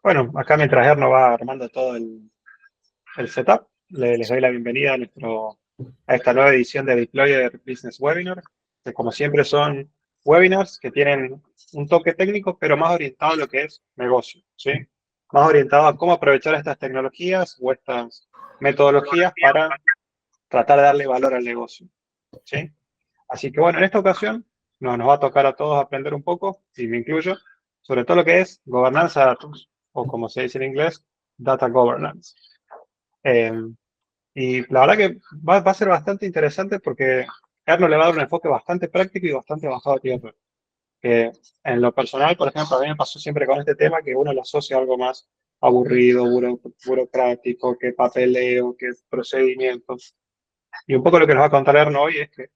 Bueno, acá mientras Erno va armando todo el setup, les doy la bienvenida a esta nueva edición de Deployer Business Webinar, que como siempre son webinars que tienen un toque técnico, pero más orientado a lo que es negocio, ¿sí? Más orientado a cómo aprovechar estas tecnologías o estas metodologías para tratar de darle valor al negocio, ¿sí? Así que bueno, en esta ocasión nos va a tocar a todos aprender un poco, y me incluyo, sobre todo lo que es gobernanza de datos, o como se dice en inglés, data governance. Eh, y la verdad que va a ser bastante interesante porque Erno le va a dar un enfoque bastante práctico y bastante bajado a tierra. Que en lo personal, por ejemplo, a mí me pasó siempre con este tema que uno lo asocia a algo más aburrido, burocrático, que papeleo, que procedimientos. Y un poco lo que nos va a contar Erno hoy es que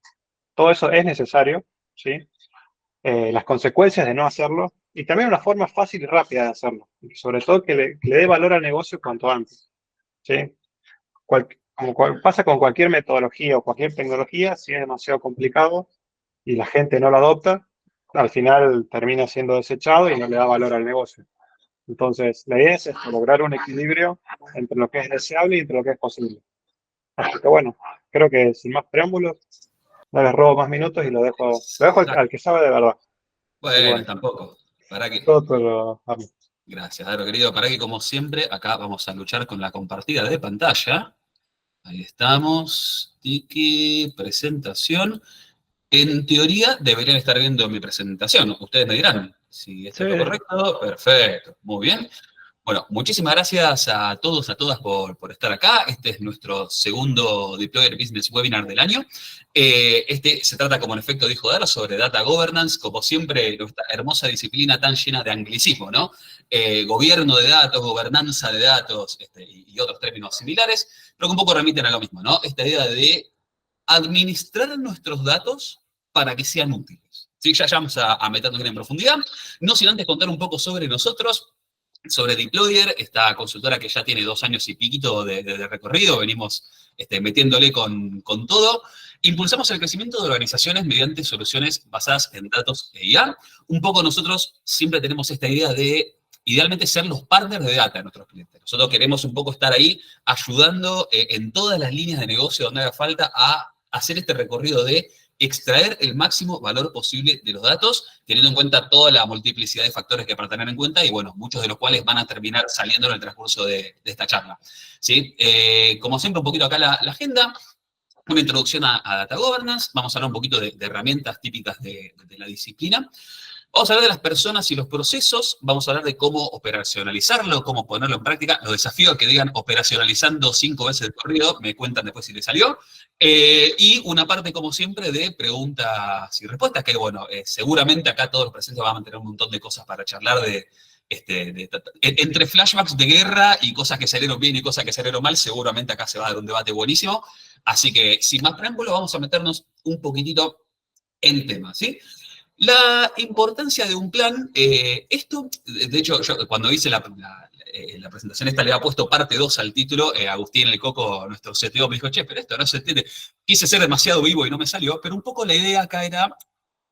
todo eso es necesario, ¿sí? Las consecuencias de no hacerlo y también una forma fácil y rápida de hacerlo. Y sobre todo que le dé valor al negocio cuanto antes, ¿sí? Como pasa con cualquier metodología o cualquier tecnología, si es demasiado complicado y la gente no lo adopta, al final termina siendo desechado y no le da valor al negocio. Entonces, la idea es esto, lograr un equilibrio entre lo que es deseable y entre lo que es posible. Así que bueno, creo que sin más preámbulos, no les robo más minutos y lo dejo al que sabe de verdad. Así que Bueno, bueno, tampoco. Para que, todo lo amo. gracias, Daro, querido. Para que, como siempre, acá vamos a luchar con la compartida de pantalla. Ahí estamos. Tiki, presentación. En teoría deberían estar viendo mi presentación. Ustedes me dirán si esto Sí, es lo correcto. Perfecto. Muy bien. Bueno, muchísimas gracias a todos, a todas por estar acá. Este es nuestro segundo Deployer Business Webinar del año. Este se trata, como en efecto dijo Dara, sobre Data Governance, como siempre, nuestra hermosa disciplina tan llena de anglicismo, ¿no? Gobierno de datos, gobernanza de datos y otros términos similares, pero que un poco remiten a lo mismo, ¿no? Esta idea de administrar nuestros datos para que sean útiles. ¿Sí? Ya vamos a meternos bien en profundidad. No sin antes contar un poco sobre nosotros, sobre Deployer, esta consultora que ya tiene 2 años y piquito de recorrido, venimos metiéndole con todo. Impulsamos el crecimiento de organizaciones mediante soluciones basadas en datos e IA. Un poco nosotros siempre tenemos esta idea de, idealmente, ser los partners de data de nuestros clientes. Nosotros queremos un poco estar ahí ayudando en todas las líneas de negocio donde haga falta a hacer este recorrido de extraer el máximo valor posible de los datos, teniendo en cuenta toda la multiplicidad de factores que para tener en cuenta y, bueno, muchos de los cuales van a terminar saliendo en el transcurso de esta charla. ¿Sí? Como siempre, un poquito acá la agenda, una introducción a Data Governance, vamos a hablar un poquito de herramientas típicas de la disciplina. Vamos a hablar de las personas y los procesos, vamos a hablar de cómo operacionalizarlo, cómo ponerlo en práctica. Los desafío a que digan operacionalizando 5 veces el corrido, me cuentan después si les salió. Y una parte, como siempre, de preguntas y respuestas, que bueno, seguramente acá todos los presentes van a mantener un montón de cosas para charlar entre flashbacks de guerra y cosas que salieron bien y cosas que salieron mal, seguramente acá se va a dar un debate buenísimo. Así que, sin más preámbulo, vamos a meternos un poquitito en tema, ¿sí? La importancia de un plan, esto, de hecho, yo cuando hice la presentación esta le había puesto parte 2 al título, Agustín El Coco, nuestro CTO, me dijo, che, pero esto no se entiende. Quise ser demasiado vivo y no me salió, pero un poco la idea acá era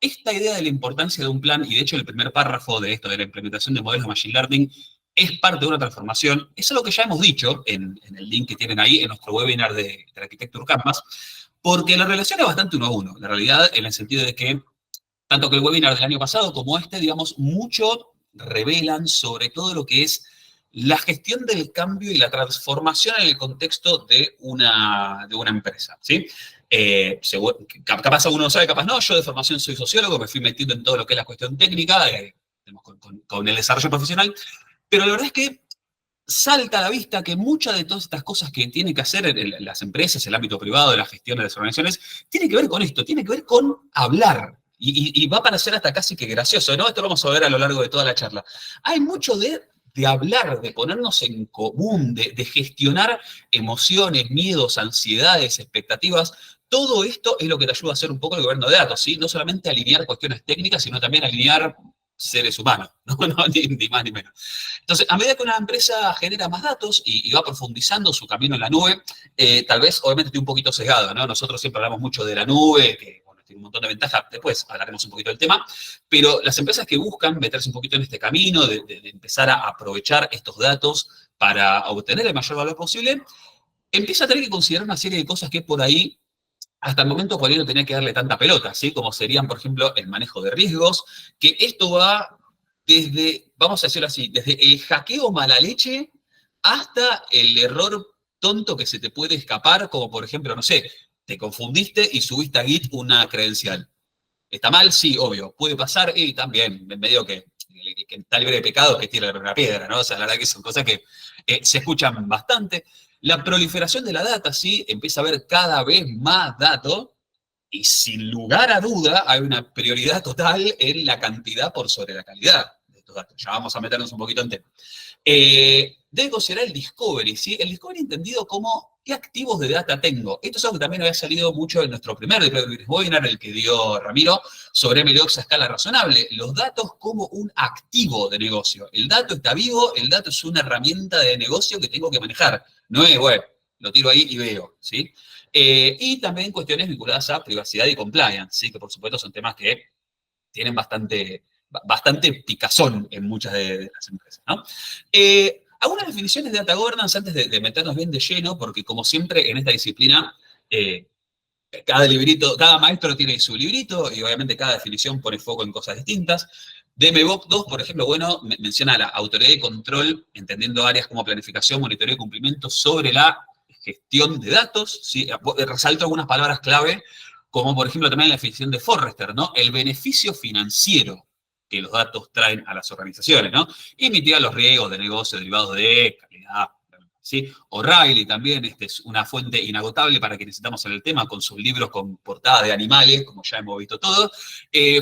esta idea de la importancia de un plan, y de hecho el primer párrafo de esto, de la implementación de modelos de Machine Learning, es parte de una transformación. Es algo que ya hemos dicho en el link que tienen ahí, en nuestro webinar de Architecture Canvas, porque la relación es bastante uno a uno. La realidad, en el sentido de que tanto que el webinar del año pasado como este, digamos, mucho revelan sobre todo lo que es la gestión del cambio y la transformación en el contexto de una empresa, ¿sí? Capaz uno lo sabe, capaz no, yo de formación soy sociólogo, me fui metiendo en todo lo que es la cuestión técnica, con el desarrollo profesional, pero la verdad es que salta a la vista que muchas de todas estas cosas que tienen que hacer las empresas, el ámbito privado, de la gestión de las organizaciones, tiene que ver con esto, tiene que ver con hablar. Y va a parecer hasta casi que gracioso, ¿no? Esto lo vamos a ver a lo largo de toda la charla. Hay mucho de hablar, de ponernos en común, de gestionar emociones, miedos, ansiedades, expectativas. Todo esto es lo que te ayuda a hacer un poco el gobierno de datos, ¿sí? No solamente alinear cuestiones técnicas, sino también alinear seres humanos, ¿no? Ni más ni menos. Entonces, a medida que una empresa genera más datos y va profundizando su camino en la nube, tal vez, obviamente, estoy un poquito sesgado, ¿no? Nosotros siempre hablamos mucho de la nube, que bueno, tiene un montón de ventajas, después hablaremos un poquito del tema, pero las empresas que buscan meterse un poquito en este camino de empezar a aprovechar estos datos para obtener el mayor valor posible, empieza a tener que considerar una serie de cosas que por ahí, hasta el momento por ahí no tenía que darle tanta pelota, ¿sí? Como serían, por ejemplo, el manejo de riesgos, que esto va desde, vamos a decirlo así, desde el hackeo mala leche hasta el error tonto que se te puede escapar, como por ejemplo, no sé, te confundiste y subiste a Git una credencial. ¿Está mal? Sí, obvio. Puede pasar y también, medio que está libre de pecado que tira una piedra, ¿no? O sea, la verdad que son cosas que se escuchan bastante. La proliferación de la data, sí, empieza a haber cada vez más datos y sin lugar a duda hay una prioridad total en la cantidad por sobre la calidad de estos datos. Ya vamos a meternos un poquito en tema. Debe considerar el discovery, ¿sí? El discovery entendido como qué activos de data tengo. Esto es algo que también había salido mucho en nuestro primer webinar, el que dio Ramiro, sobre MLOps a escala razonable. Los datos como un activo de negocio. El dato está vivo, el dato es una herramienta de negocio que tengo que manejar. No es, bueno, lo tiro ahí y veo, ¿sí? Y también cuestiones vinculadas a privacidad y compliance, ¿sí? Que por supuesto son temas que tienen bastante picazón en muchas de las empresas, ¿no? Algunas definiciones de data governance antes de meternos bien de lleno, porque como siempre en esta disciplina, cada librito, cada maestro tiene su librito y obviamente cada definición pone foco en cosas distintas. DMVOP 2, por ejemplo, bueno, menciona la autoridad de control, entendiendo áreas como planificación, monitoreo y cumplimiento sobre la gestión de datos. ¿Sí? Resalto algunas palabras clave, como por ejemplo también la definición de Forrester, ¿no? El beneficio financiero que los datos traen a las organizaciones, ¿no? Y mitiga los riesgos de negocio derivados de calidad, ¿sí? O'Reilly también es una fuente inagotable para quienes estamos en el tema, con sus libros con portada de animales, como ya hemos visto todos.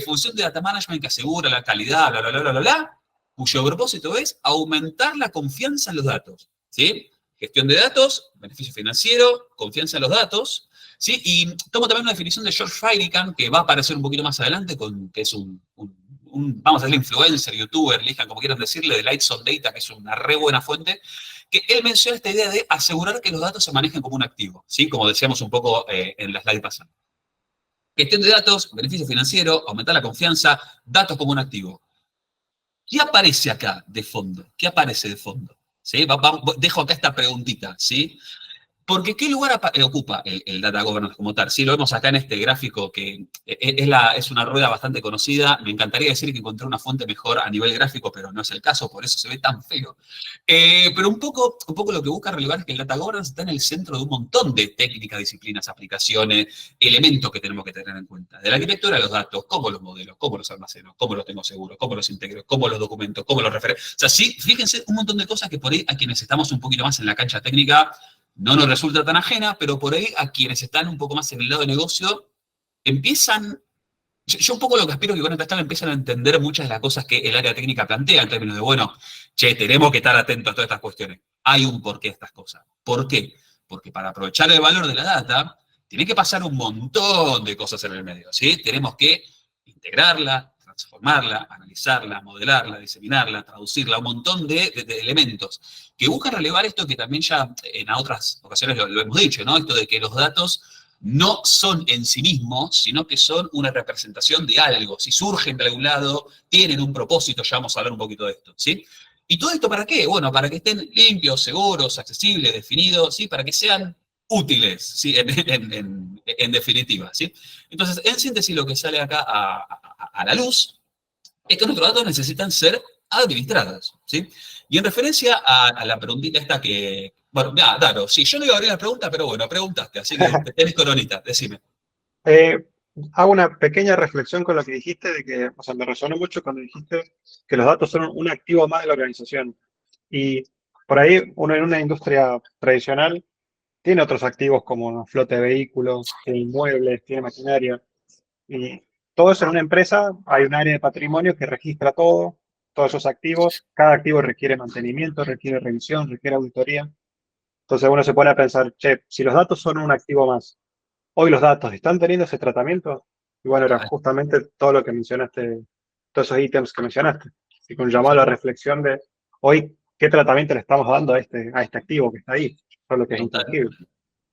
Función de data management que asegura la calidad, bla, bla, bla, bla, bla, bla, cuyo propósito es aumentar la confianza en los datos, ¿sí? Gestión de datos, beneficio financiero, confianza en los datos, ¿sí? Y tomo también una definición de George Fairicam, que va a aparecer un poquito más adelante, que es vamos a decir, influencer, youtuber, elijan como quieran decirle, de Lights on Data, que es una re buena fuente, que él menciona esta idea de asegurar que los datos se manejen como un activo, ¿sí? Como decíamos un poco en la slide pasada. Gestión de datos, beneficio financiero, aumentar la confianza, datos como un activo. ¿Qué aparece acá de fondo? ¿Qué aparece de fondo? ¿Sí? Dejo acá esta preguntita, ¿sí? Porque ¿qué lugar ocupa el data governance como tal? Sí, lo vemos acá en este gráfico que es una rueda bastante conocida. Me encantaría decir que encontré una fuente mejor a nivel gráfico, pero no es el caso, por eso se ve tan feo. Pero un poco lo que busca relevar es que el data governance está en el centro de un montón de técnicas, disciplinas, aplicaciones, elementos que tenemos que tener en cuenta. De la arquitectura de los datos, cómo los modelo, cómo los almaceno, cómo los tengo seguros, cómo los integro, cómo los documento, cómo los refiero. O sea, sí, fíjense un montón de cosas que por ahí a quienes estamos un poquito más en la cancha técnica no nos resulta tan ajena, pero por ahí a quienes están un poco más en el lado de negocio, empiezan, yo un poco lo que aspiro que con esta charla empiezan a entender muchas de las cosas que el área técnica plantea en términos de, bueno, che, tenemos que estar atentos a todas estas cuestiones. Hay un porqué de estas cosas. ¿Por qué? Porque para aprovechar el valor de la data, tiene que pasar un montón de cosas en el medio, ¿sí? Tenemos que integrarla, transformarla, analizarla, modelarla, diseminarla, traducirla, un montón de elementos que buscan relevar esto que también ya en otras ocasiones lo hemos dicho, ¿no? Esto de que los datos no son en sí mismos, sino que son una representación de algo. Si surgen de algún lado, tienen un propósito, ya vamos a hablar un poquito de esto, ¿sí? ¿Y todo esto para qué? Bueno, para que estén limpios, seguros, accesibles, definidos, ¿sí? Para que sean útiles, ¿sí? En definitiva, ¿sí? Entonces, en síntesis, lo que sale acá a la luz es que nuestros datos necesitan ser administrados, ¿sí? Y en referencia a la preguntita esta que, bueno, ya, Daro, sí, yo no iba a abrir la pregunta, pero bueno, preguntaste, así que tenés coronita, decime. Eh, Hago una pequeña reflexión con lo que dijiste, de que, o sea, me resonó mucho cuando dijiste que los datos son un activo más de la organización. Y por ahí, uno en una industria tradicional tiene otros activos como flota de vehículos, tiene inmuebles, tiene maquinaria. Y todo eso en una empresa, hay un área de patrimonio que registra todo, todos esos activos. Cada activo requiere mantenimiento, requiere revisión, requiere auditoría. Entonces uno se pone a pensar, che, si los datos son un activo más, hoy los datos están teniendo ese tratamiento. Y bueno, era Total, justamente todo lo que mencionaste, todos esos ítems que mencionaste. Y con un llamado a la total, reflexión de hoy, ¿qué tratamiento le estamos dando a este activo que está ahí? Todo lo que es total. intangible.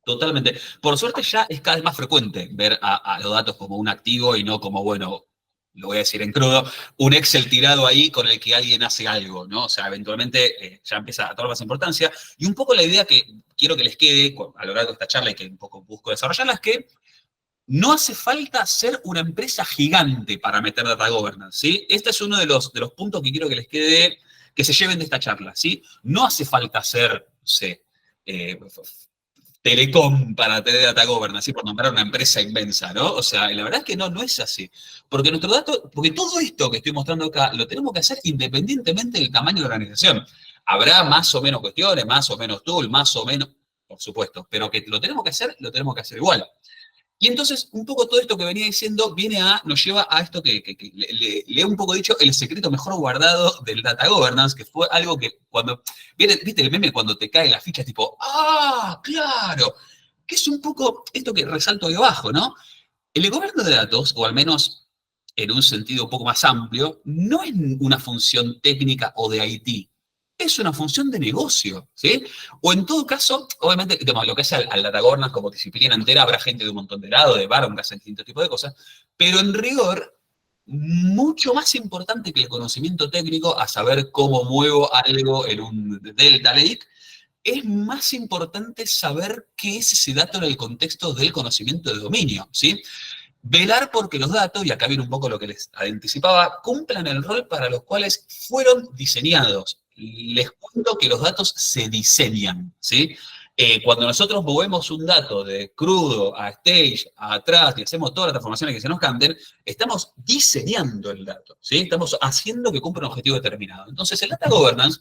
Totalmente. Por suerte ya es cada vez más frecuente ver a los datos como un activo y no como, bueno, lo voy a decir en crudo, un Excel tirado ahí con el que alguien hace algo, ¿no? O sea, eventualmente ya empieza a tomar más importancia. Y un poco la idea que quiero que les quede a lo largo de esta charla y que un poco busco desarrollarla es que no hace falta ser una empresa gigante para meter data governance, ¿sí? Este es uno de los puntos que quiero que les quede, que se lleven de esta charla, ¿sí? No hace falta ser, no sé, eh, Telecom para tener data governance, así por nombrar una empresa inmensa, ¿no? O sea, la verdad es que no es así. Porque nuestro dato, porque todo esto que estoy mostrando acá, lo tenemos que hacer independientemente del tamaño de la organización. Habrá más o menos cuestiones, más o menos tool, más o menos, por supuesto, pero que lo tenemos que hacer igual. Y entonces, un poco todo esto que venía diciendo nos lleva a esto que le he un poco dicho, el secreto mejor guardado del data governance, que fue algo que cuando, ¿viste el meme cuando te cae la ficha tipo, ¡ah, claro! Que es un poco esto que resalto ahí abajo, ¿no? El gobierno de datos, o al menos en un sentido un poco más amplio, no es una función técnica o de IT, es una función de negocio, ¿sí? O en todo caso, obviamente, digamos, lo que es al data governance como disciplina entera, habrá gente de un montón de lados, de Baron, que hacen distintos tipos de cosas, pero en rigor, mucho más importante que el conocimiento técnico a saber cómo muevo algo en un Delta Lake, es más importante saber qué es ese dato en el contexto del conocimiento de dominio, ¿sí? Velar porque los datos, y acá viene un poco lo que les anticipaba, cumplan el rol para los cuales fueron diseñados. Les cuento que los datos se diseñan, ¿sí? Cuando nosotros movemos un dato de crudo a stage, a atrás, y hacemos todas las transformaciones que se nos canten, estamos diseñando el dato, ¿sí? Estamos haciendo que cumpla un objetivo determinado. Entonces, el data governance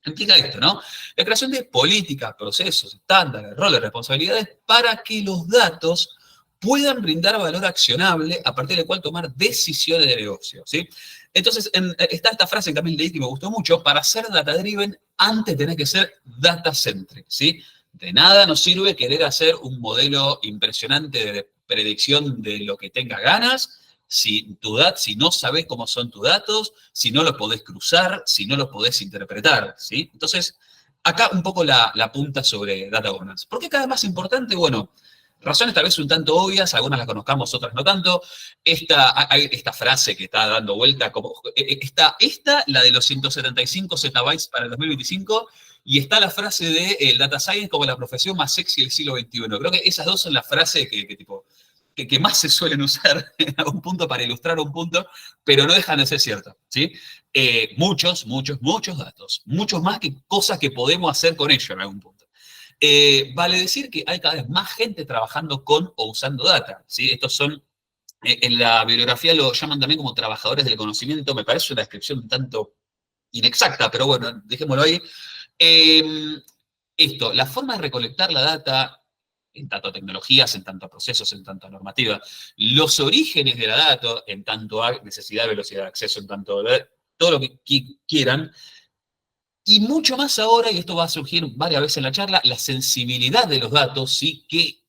implica esto, ¿no? La creación de políticas, procesos, estándares, roles, responsabilidades para que los datos puedan brindar valor accionable a partir del cual tomar decisiones de negocio, ¿sí? Entonces, está esta frase que también leí que me gustó mucho, para ser data-driven, antes tenés que ser data-centric, ¿sí? De nada nos sirve querer hacer un modelo impresionante de predicción de lo que tenga ganas, si no sabés cómo son tus datos, si no los podés cruzar, si no los podés interpretar, ¿sí? Entonces, acá un poco la punta sobre data governance. ¿Por qué cada vez más importante? Bueno, razones tal vez un tanto obvias, algunas las conozcamos, otras no tanto. Hay esta frase que está dando vuelta, como, la de los 175 zettabytes para el 2025, y está la frase de el data science como la profesión más sexy del siglo XXI. Creo que esas dos son las frases que más se suelen usar a un punto para ilustrar un punto, pero no dejan de ser ciertas, ¿sí? Muchos datos, muchos más que cosas que podemos hacer con ellos en algún punto. Vale decir que hay cada vez más gente trabajando con o usando data, ¿sí? Estos son, en la bibliografía lo llaman también como trabajadores del conocimiento, me parece una descripción un tanto inexacta, pero bueno, dejémoslo ahí. La forma de recolectar la data, en tanto a tecnologías, en tanto a procesos, en tanto a normativa, los orígenes de la data, en tanto a necesidad, velocidad de acceso, en tanto a todo lo que quieran, y mucho más ahora, y esto va a surgir varias veces en la charla, la sensibilidad de los datos, ¿sí? ¿Qué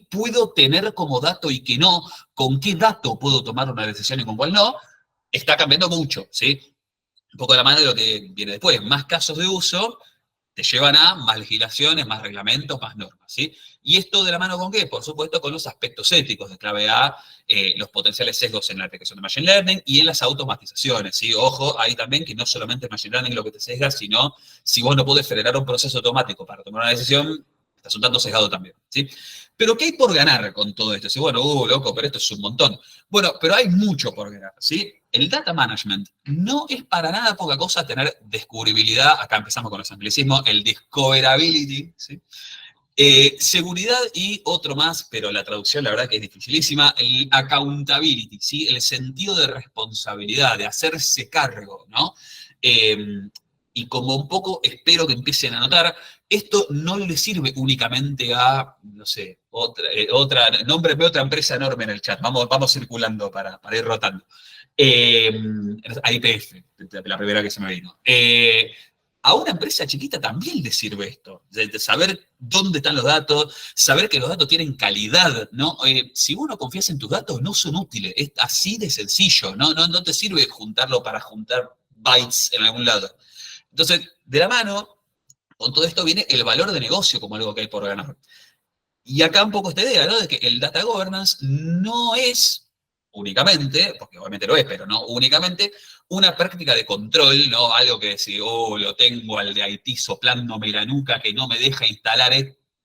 puedo tener como dato y qué no? ¿Con qué dato puedo tomar una decisión y con cuál no? Está cambiando mucho, ¿sí? Un poco de la mano de lo que viene después. Más casos de uso te llevan a más legislaciones, más reglamentos, más normas, ¿sí? ¿Y esto de la mano con qué? Por supuesto, con los aspectos éticos de clave A, los potenciales sesgos en la aplicación de Machine Learning y en las automatizaciones, ¿sí? Ojo, ahí también que no solamente es Machine Learning lo que te sesga, sino si vos no podés frenar un proceso automático para tomar una decisión, estás un tanto sesgado también, ¿sí? Pero ¿qué hay por ganar con todo esto? Si bueno, loco, pero esto es un montón. Bueno, pero hay mucho por ganar, ¿sí? El data management no es para nada poca cosa tener descubribilidad, acá empezamos con los anglicismos, el discoverability, ¿sí? Seguridad y otro más, pero la traducción la verdad que es dificilísima, el accountability, ¿sí? El sentido de responsabilidad, de hacerse cargo, ¿no? Y como un poco espero que empiecen a notar, esto no le sirve únicamente a, no sé, nómbreme otra empresa enorme en el chat, vamos circulando para ir rotando. A IPF, la primera que se me vino. A una empresa chiquita también le sirve esto, de saber dónde están los datos, saber que los datos tienen calidad, ¿no? Si vos no confías en tus datos, no son útiles, es así de sencillo, no te sirve juntarlo para juntar bytes en algún lado. Entonces, de la mano, con todo esto viene el valor de negocio como algo que hay por ganar. Y acá un poco esta idea, ¿no? De que el data governance no es únicamente, porque obviamente lo es, pero no únicamente, una práctica de control, ¿no? Algo que decir, oh, lo tengo al de Haití soplándome la nuca que no me deja instalar.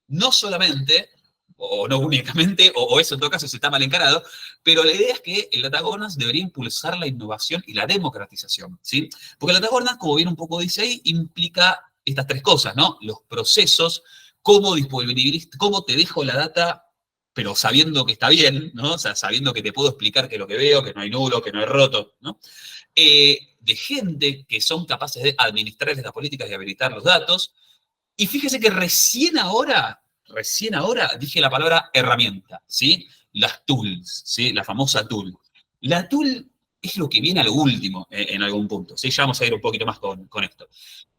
No solamente, o no únicamente, o eso en todo caso se está mal encarado, pero la idea es que el data governance debería impulsar la innovación y la democratización, ¿sí? Porque el data governance, como bien un poco dice ahí, implica estas tres cosas, ¿no? Los procesos, cómo te dejo la data, pero sabiendo que está bien, ¿no? O sea, sabiendo que te puedo explicar que lo que veo, que no hay nulo, que no hay roto, ¿no? De gente que son capaces de administrar estas políticas y habilitar los datos. Y fíjese que recién ahora dije la palabra herramienta, ¿sí? Las tools, ¿sí? La famosa tool. La tool es lo que viene a lo último en algún punto, ¿sí? Ya vamos a ir un poquito más con esto.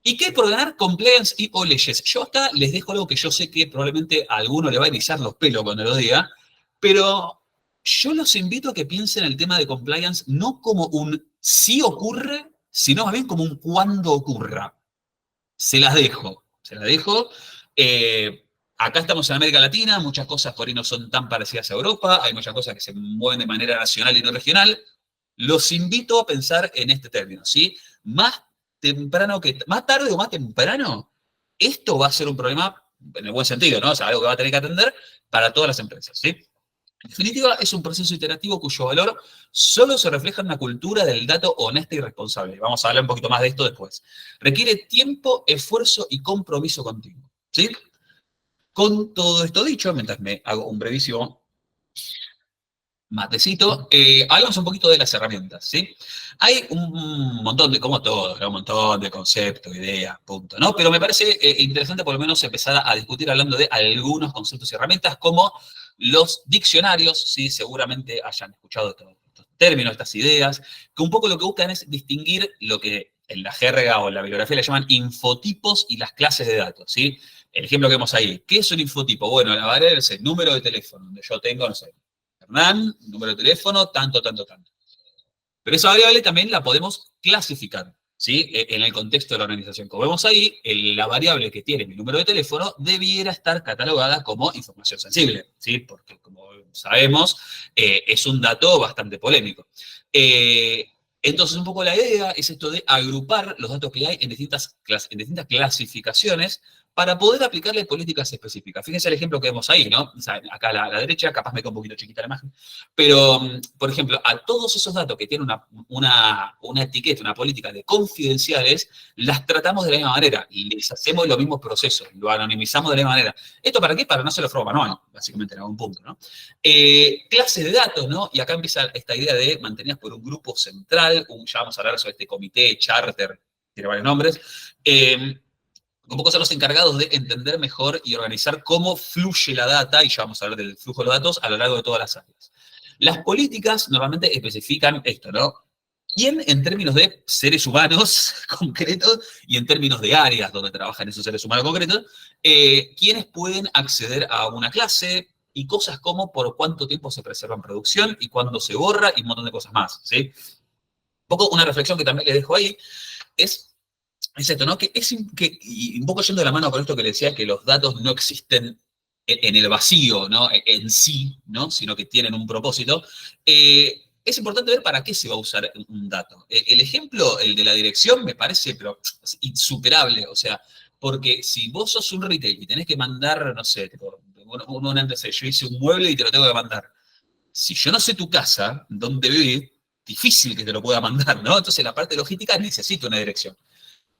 ¿Y qué por ganar? Compliance y o leyes. Yo acá les dejo algo que yo sé que probablemente a alguno le va a erizar los pelos cuando lo diga, pero yo los invito a que piensen el tema de compliance no como un sí ocurre, sino más bien como un cuándo ocurra. Se las dejo, se las dejo. Acá estamos en América Latina, muchas cosas por ahí no son tan parecidas a Europa, hay muchas cosas que se mueven de manera nacional y no regional. Los invito a pensar en este término, ¿sí? Más tarde o más temprano, esto va a ser un problema, en el buen sentido, ¿no? O sea, algo que va a tener que atender para todas las empresas, ¿sí? En definitiva, es un proceso iterativo cuyo valor solo se refleja en una cultura del dato honesta y responsable. Vamos a hablar un poquito más de esto después. Requiere tiempo, esfuerzo y compromiso continuo, ¿sí? Con todo esto dicho, mientras me hago un brevísimo matecito, hablamos un poquito de las herramientas, ¿sí? Hay un montón de, como todo, ¿no? Un montón de conceptos, ideas, punto, ¿no? Pero me parece interesante por lo menos empezar a discutir hablando de algunos conceptos y herramientas como los diccionarios, ¿sí? Seguramente hayan escuchado estos términos, estas ideas, que un poco lo que buscan es distinguir lo que en la jerga o en la bibliografía le llaman infotipos y las clases de datos, ¿sí? El ejemplo que vemos ahí, ¿qué es un infotipo? Bueno, la variable es el número de teléfono, donde yo tengo, no sé, Hernán, número de teléfono, tanto, tanto, tanto. Pero esa variable también la podemos clasificar, ¿sí? En el contexto de la organización. Como vemos ahí, la variable que tiene mi número de teléfono debiera estar catalogada como información sensible, ¿sí? Porque, como sabemos, es un dato bastante polémico. Entonces, un poco la idea es esto de agrupar los datos que hay en distintas clasificaciones para poder aplicarle políticas específicas. Fíjense el ejemplo que vemos ahí, ¿no? O sea, acá a la derecha, capaz me queda un poquito chiquita la imagen, pero, por ejemplo, a todos esos datos que tienen una etiqueta, una política de confidenciales, las tratamos de la misma manera, les hacemos los mismos procesos, lo anonimizamos de la misma manera. ¿Esto para qué? Para no hacerlo forma manual, básicamente en algún punto, ¿no? Clases de datos, ¿no? Y acá empieza esta idea de mantenidas por un grupo central, ya vamos a hablar sobre este comité, charter, tiene varios nombres, un poco son los encargados de entender mejor y organizar cómo fluye la data, y ya vamos a hablar del flujo de los datos a lo largo de todas las áreas. Las políticas normalmente especifican esto, ¿no? ¿Quién en términos de seres humanos concretos y en términos de áreas donde trabajan esos seres humanos concretos, quiénes pueden acceder a una clase y cosas como por cuánto tiempo se preserva en producción y cuándo se borra y un montón de cosas más, ¿sí? Un poco una reflexión que también les dejo ahí es esto, ¿no? Y un poco yendo de la mano con esto que le decía, que los datos no existen en el vacío, ¿no? En sí, ¿no? Sino que tienen un propósito. Es importante ver para qué se va a usar un dato. El ejemplo, el de la dirección, me parece pero insuperable. O sea, porque si vos sos un retail y tenés que mandar, no sé, yo hice un mueble y te lo tengo que mandar. Si yo no sé tu casa, dónde vivís, difícil que te lo pueda mandar, ¿no? Entonces la parte logística necesita una dirección.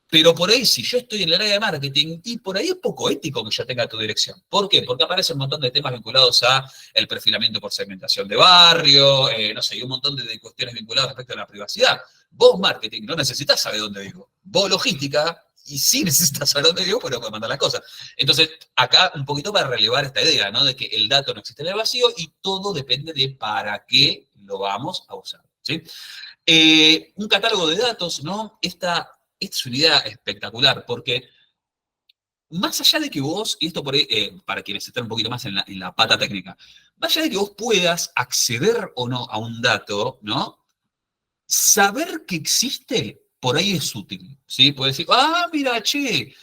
Pero por ahí, si yo estoy en el área de marketing, y por ahí es poco ético que yo tenga tu dirección. ¿Por qué? Porque aparece un montón de temas vinculados a el perfilamiento por segmentación de barrio, no sé, y un montón de cuestiones vinculadas respecto a la privacidad. Vos, marketing, no necesitas saber dónde vivo. Vos, logística, y sí necesitas saber dónde vivo, pero puedes mandar las cosas. Entonces, acá un poquito para relevar esta idea, ¿no? De que el dato no existe en el vacío y todo depende de para qué lo vamos a usar, ¿sí? Un catálogo de datos, ¿no? Esta es una idea espectacular, porque más allá de que vos, y esto por ahí, para quienes están un poquito más en la pata técnica, más allá de que vos puedas acceder o no a un dato, ¿no? Saber que existe, por ahí es útil, ¿sí? Puedes decir, ah, mira, che,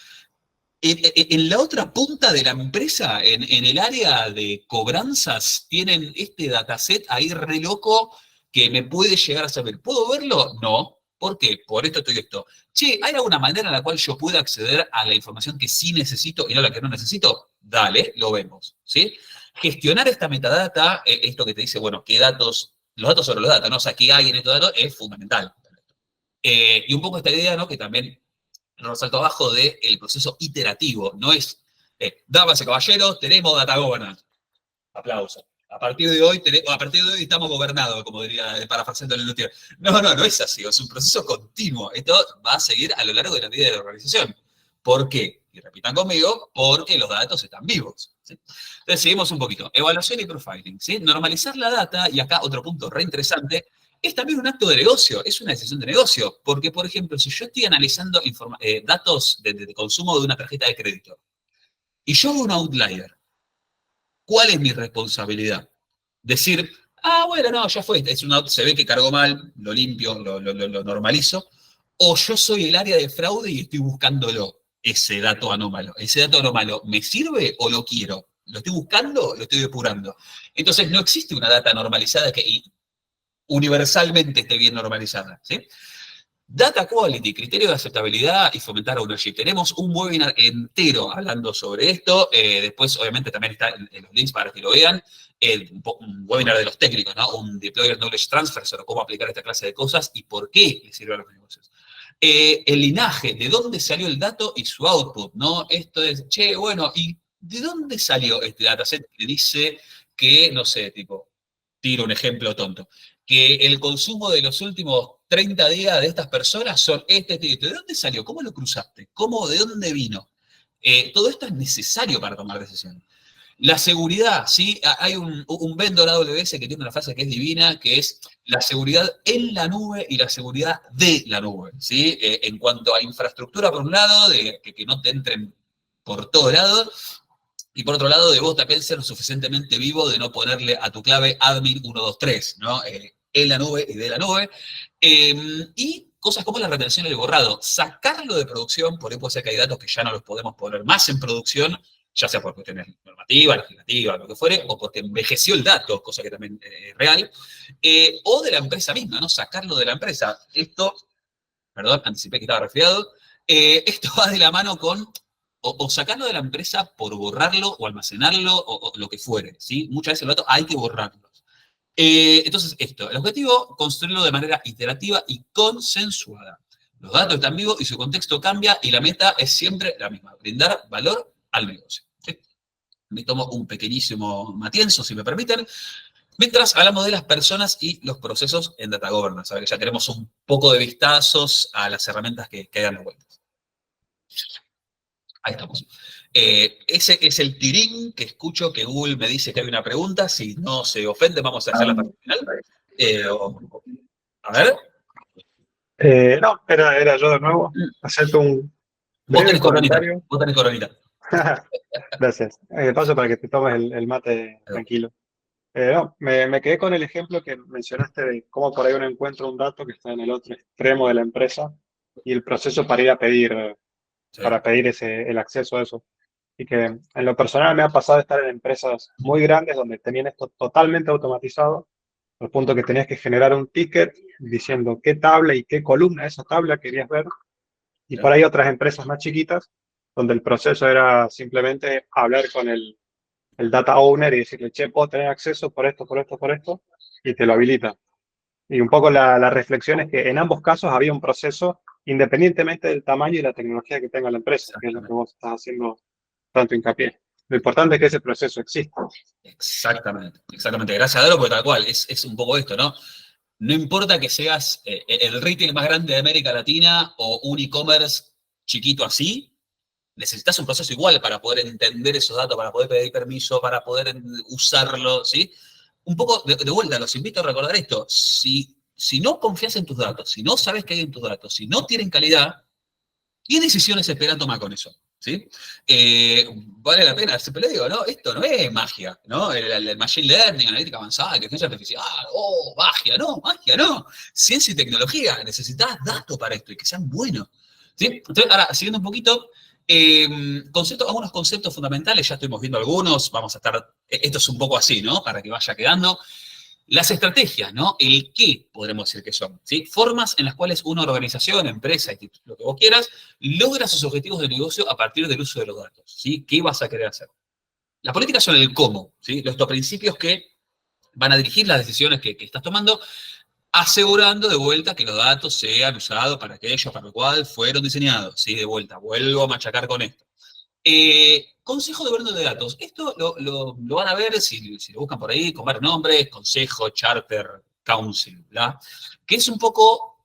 En la otra punta de la empresa, en el área de cobranzas, tienen este dataset ahí re loco que me puede llegar a saber. ¿Puedo verlo? No. ¿Por qué? Por esto, esto y esto. Che, ¿hay alguna manera en la cual yo pueda acceder a la información que sí necesito y no la que no necesito? Dale, lo vemos, ¿sí? Gestionar esta metadata, esto que te dice, bueno, qué datos, los datos sobre los datos, ¿no? O sea, qué hay en estos datos es fundamental. Y un poco esta idea, ¿no? Que también resalto abajo del proceso iterativo. No es, damas y caballeros, tenemos data governance. Aplauso. A partir de hoy, estamos gobernados, como diría, parafraseando el Luthier. No es así. Es un proceso continuo. Esto va a seguir a lo largo de la vida de la organización. ¿Por qué? Y repitan conmigo, porque los datos están vivos, ¿sí? Entonces, seguimos un poquito. Evaluación y profiling, ¿sí? Normalizar la data, y acá otro punto re interesante, es también un acto de negocio, es una decisión de negocio. Porque, por ejemplo, si yo estoy analizando datos de consumo de una tarjeta de crédito, y yo hago un outlier, ¿cuál es mi responsabilidad? Decir, bueno, no, ya fue, se ve que cargó mal, lo limpio, lo normalizo, o yo soy el área de fraude y estoy buscándolo, ese dato anómalo. ¿Ese dato anómalo me sirve o lo quiero? ¿Lo estoy buscando o lo estoy depurando? Entonces, no existe una data normalizada que universalmente esté bien normalizada, ¿sí? Data quality, criterio de aceptabilidad y fomentar ownership. Tenemos un webinar entero hablando sobre esto. Después, obviamente, también está en los links para que lo vean. Un webinar de los técnicos, ¿no? Un Deployer Knowledge Transfer sobre cómo aplicar esta clase de cosas y por qué les sirve a los negocios. El linaje, de dónde salió el dato y su output, ¿no? Esto es, che, bueno, ¿y de dónde salió este dataset que dice que, no sé, tipo, tiro un ejemplo tonto, que el consumo de los últimos 30 días de estas personas son este. ¿De dónde salió? ¿Cómo lo cruzaste? ¿De dónde vino? Todo esto es necesario para tomar decisiones. La seguridad, ¿sí? Hay un vendor AWS que tiene una frase que es divina, que es la seguridad en la nube y la seguridad de la nube, ¿sí? En cuanto a infraestructura, por un lado, de que no te entren por todos lados, y por otro lado, de vos también ser lo suficientemente vivo de no ponerle a tu clave admin 123, ¿no? En la nube y de la nube. Y cosas como la retención y el borrado. Sacarlo de producción, por ahí puede ser que hay datos que ya no los podemos poner más en producción, ya sea por cuestiones normativas, legislativas, lo que fuere, o porque envejeció el dato, cosa que también es real, o de la empresa misma, ¿no? Sacarlo de la empresa. Esto, perdón, anticipé que estaba resfriado, esto va de la mano con o sacarlo de la empresa por borrarlo o almacenarlo o lo que fuere, ¿sí? Muchas veces los datos hay que borrarlos. Entonces, el objetivo, construirlo de manera iterativa y consensuada. Los datos están vivos y su contexto cambia y la meta es siempre la misma, brindar valor al negocio, ¿sí? Me tomo un pequeñísimo matienzo, si me permiten, mientras hablamos de las personas y los procesos en Data Governance, a ver que ya tenemos un poco de vistazos a las herramientas que dan las vueltas. Ahí estamos. Ese es el tirín que escucho que Google me dice que hay una pregunta. Si no se ofende, vamos a hacer la parte final. A ver. No, era yo de nuevo. Hacerte un breve comentario. Vos tenés coronita. Gracias. Paso para que te tomes el mate tranquilo. No, me quedé con el ejemplo que mencionaste de cómo por ahí uno encuentra un dato que está en el otro extremo de la empresa y el proceso para ir a pedir, Sí. para pedir el acceso a eso. Y que en lo personal me ha pasado de estar en empresas muy grandes donde tenían esto totalmente automatizado, al punto que tenías que generar un ticket diciendo qué tabla y qué columna de esa tabla querías ver. Y por ahí otras empresas más chiquitas donde el proceso era simplemente hablar con el data owner y decirle, che, puedo tener acceso por esto, por esto, por esto, y te lo habilita. Y un poco la reflexión es que en ambos casos había un proceso independientemente del tamaño y la tecnología que tenga la empresa, que es lo que vos estás haciendo tanto hincapié. Lo importante es que ese proceso exista. Exactamente. Gracias a Dios, porque tal cual, es un poco esto, ¿no? No importa que seas el retail más grande de América Latina o un e-commerce chiquito así, necesitas un proceso igual para poder entender esos datos, para poder pedir permiso, para poder usarlo, ¿sí? Un poco de vuelta, los invito a recordar esto. Si no confías en tus datos, si no sabes qué hay en tus datos, si no tienen calidad, ¿qué decisiones esperan tomar con eso? ¿Sí? Vale la pena, siempre le digo, ¿no? Esto no es magia, ¿no? El machine learning, analítica avanzada, inteligencia artificial, magia, no. Ciencia y tecnología, necesitas datos para esto y que sean buenos. ¿Sí? Entonces, ahora, siguiendo un poquito, Algunos conceptos fundamentales, ya estuvimos viendo algunos, vamos a estar, esto es un poco así, ¿no? Para que vaya quedando. Las estrategias, ¿no? El qué, podremos decir que son, ¿sí? Formas en las cuales una organización, empresa, lo que vos quieras, logra sus objetivos de negocio a partir del uso de los datos, ¿sí? ¿Qué vas a querer hacer? Las políticas son el cómo, ¿sí? Estos principios que van a dirigir las decisiones que estás tomando, asegurando de vuelta que los datos sean usados para aquello para lo cual fueron diseñados, ¿sí? De vuelta, vuelvo a machacar con esto. Consejo de Gobierno de Datos. Esto lo van a ver si lo buscan por ahí con varios nombres, Consejo, Charter, Council, ¿verdad? Que es un poco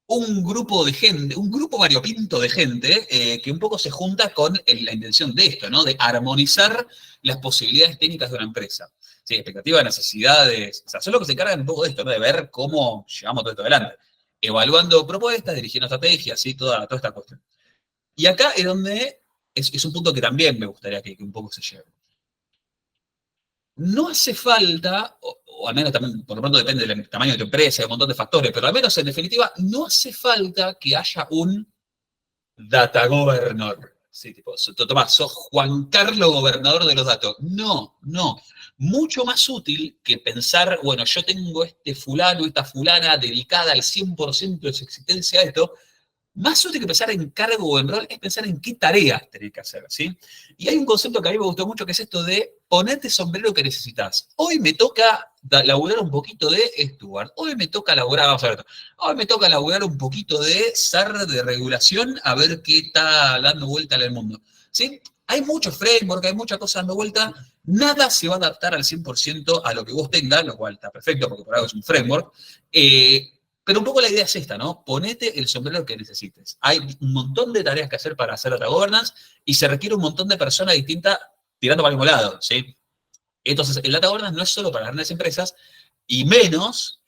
un grupo de gente, un grupo variopinto de gente que un poco se junta con la intención de esto, ¿no? De armonizar las posibilidades técnicas de una empresa. Sí, expectativas, necesidades, o sea, son los que se encargan un poco de esto, ¿no? De ver cómo llevamos todo esto adelante. Evaluando propuestas, dirigiendo estrategias, ¿sí? Toda esta cuestión. Y acá es donde es un punto que también me gustaría que un poco se lleve. No hace falta, o al menos también, por lo pronto depende del tamaño de tu empresa, de un montón de factores, pero al menos en definitiva, no hace falta que haya un data governor. Sí, tipo, Tomás, sos Juan Carlos gobernador de los datos. No, no. Mucho más útil que pensar, bueno, yo tengo este fulano, esta fulana dedicada al 100% de su existencia a esto. Más útil que pensar en cargo o en rol es pensar en qué tareas tenés que hacer, ¿sí? Y hay un concepto que a mí me gustó mucho que es esto de ponerte sombrero que necesitas. Hoy me toca laburar un poquito de Steward. Hoy me toca laburar, vamos a ver esto. Hoy me toca laburar un poquito de SAR de regulación a ver qué está dando vuelta en el mundo, ¿sí? Hay muchos frameworks, hay muchas cosas dando vuelta. Nada se va a adaptar al 100% a lo que vos tengas, lo cual está perfecto porque por algo es un framework. Pero un poco la idea es esta, ¿no? Ponete el sombrero que necesites. Hay un montón de tareas que hacer para hacer data governance y se requiere un montón de personas distintas tirando para el mismo lado, ¿sí? Entonces, el data governance no es solo para grandes empresas y menos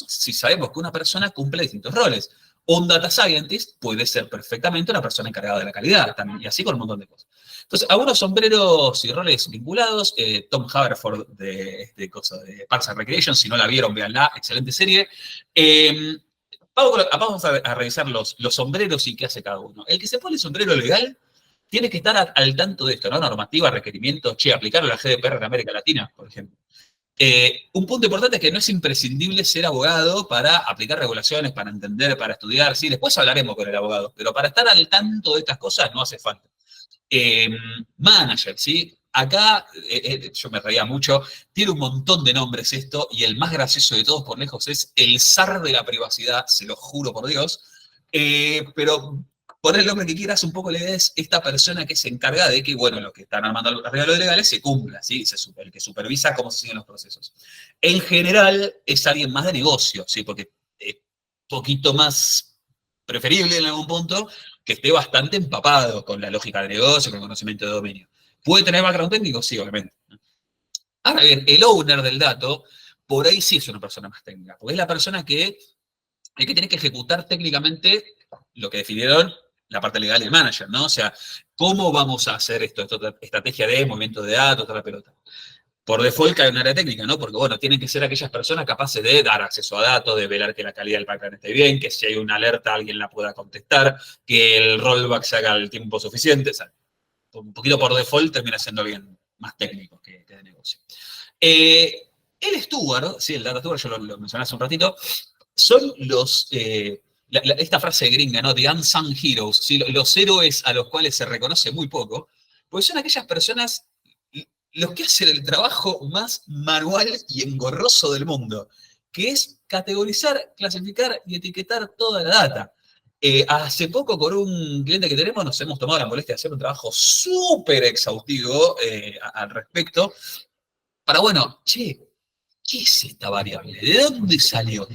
si sabemos que una persona cumple distintos roles. Un data scientist puede ser perfectamente una persona encargada de la calidad también, y así con un montón de cosas. Entonces, algunos sombreros y roles vinculados. Tom Haverford de Parks and Recreation, si no la vieron, véanla, excelente serie. Vamos a revisar los sombreros y qué hace cada uno. El que se pone el sombrero legal tiene que estar al tanto de esto, ¿no? Normativa, requerimientos, aplicarlo a la GDPR en América Latina, por ejemplo. Un punto importante es que no es imprescindible ser abogado para aplicar regulaciones, para entender, para estudiar, sí, después hablaremos con el abogado, pero para estar al tanto de estas cosas no hace falta. Manager, ¿sí? Acá, yo me reía mucho, tiene un montón de nombres esto, y el más gracioso de todos por lejos es el zar de la privacidad, se lo juro por Dios, pero por el nombre que quieras, un poco la idea es esta persona que se encarga de que, bueno, los que están armando los arreglos legales se cumpla, ¿sí? El que supervisa cómo se siguen los procesos. En general, es alguien más de negocio, ¿sí? Porque es poquito más preferible en algún punto que esté bastante empapado con la lógica de negocio, con el conocimiento de dominio. ¿Puede tener background técnico? Sí, obviamente. Ahora bien, el owner del dato, por ahí sí es una persona más técnica, porque es la persona que tiene que ejecutar técnicamente lo que definieron la parte legal del manager, ¿no? O sea, ¿cómo vamos a hacer esto estrategia de movimiento de datos, toda la pelota? Por default cae un área técnica, ¿no? Porque, bueno, tienen que ser aquellas personas capaces de dar acceso a datos, de velar que la calidad del background esté bien, que si hay una alerta alguien la pueda contestar, que el rollback se haga al tiempo suficiente. O sea, un poquito por default termina siendo bien más técnico que de negocio. El steward, sí, el data steward, yo lo mencioné hace un ratito, son esta frase gringa, ¿no? The unsung heroes, ¿sí? Los héroes a los cuales se reconoce muy poco, porque son aquellas personas los que hacen el trabajo más manual y engorroso del mundo, que es categorizar, clasificar y etiquetar toda la data. Hace poco con un cliente que tenemos nos hemos tomado la molestia de hacer un trabajo súper exhaustivo al respecto, para, bueno, che, ¿qué es esta variable? ¿De dónde salió?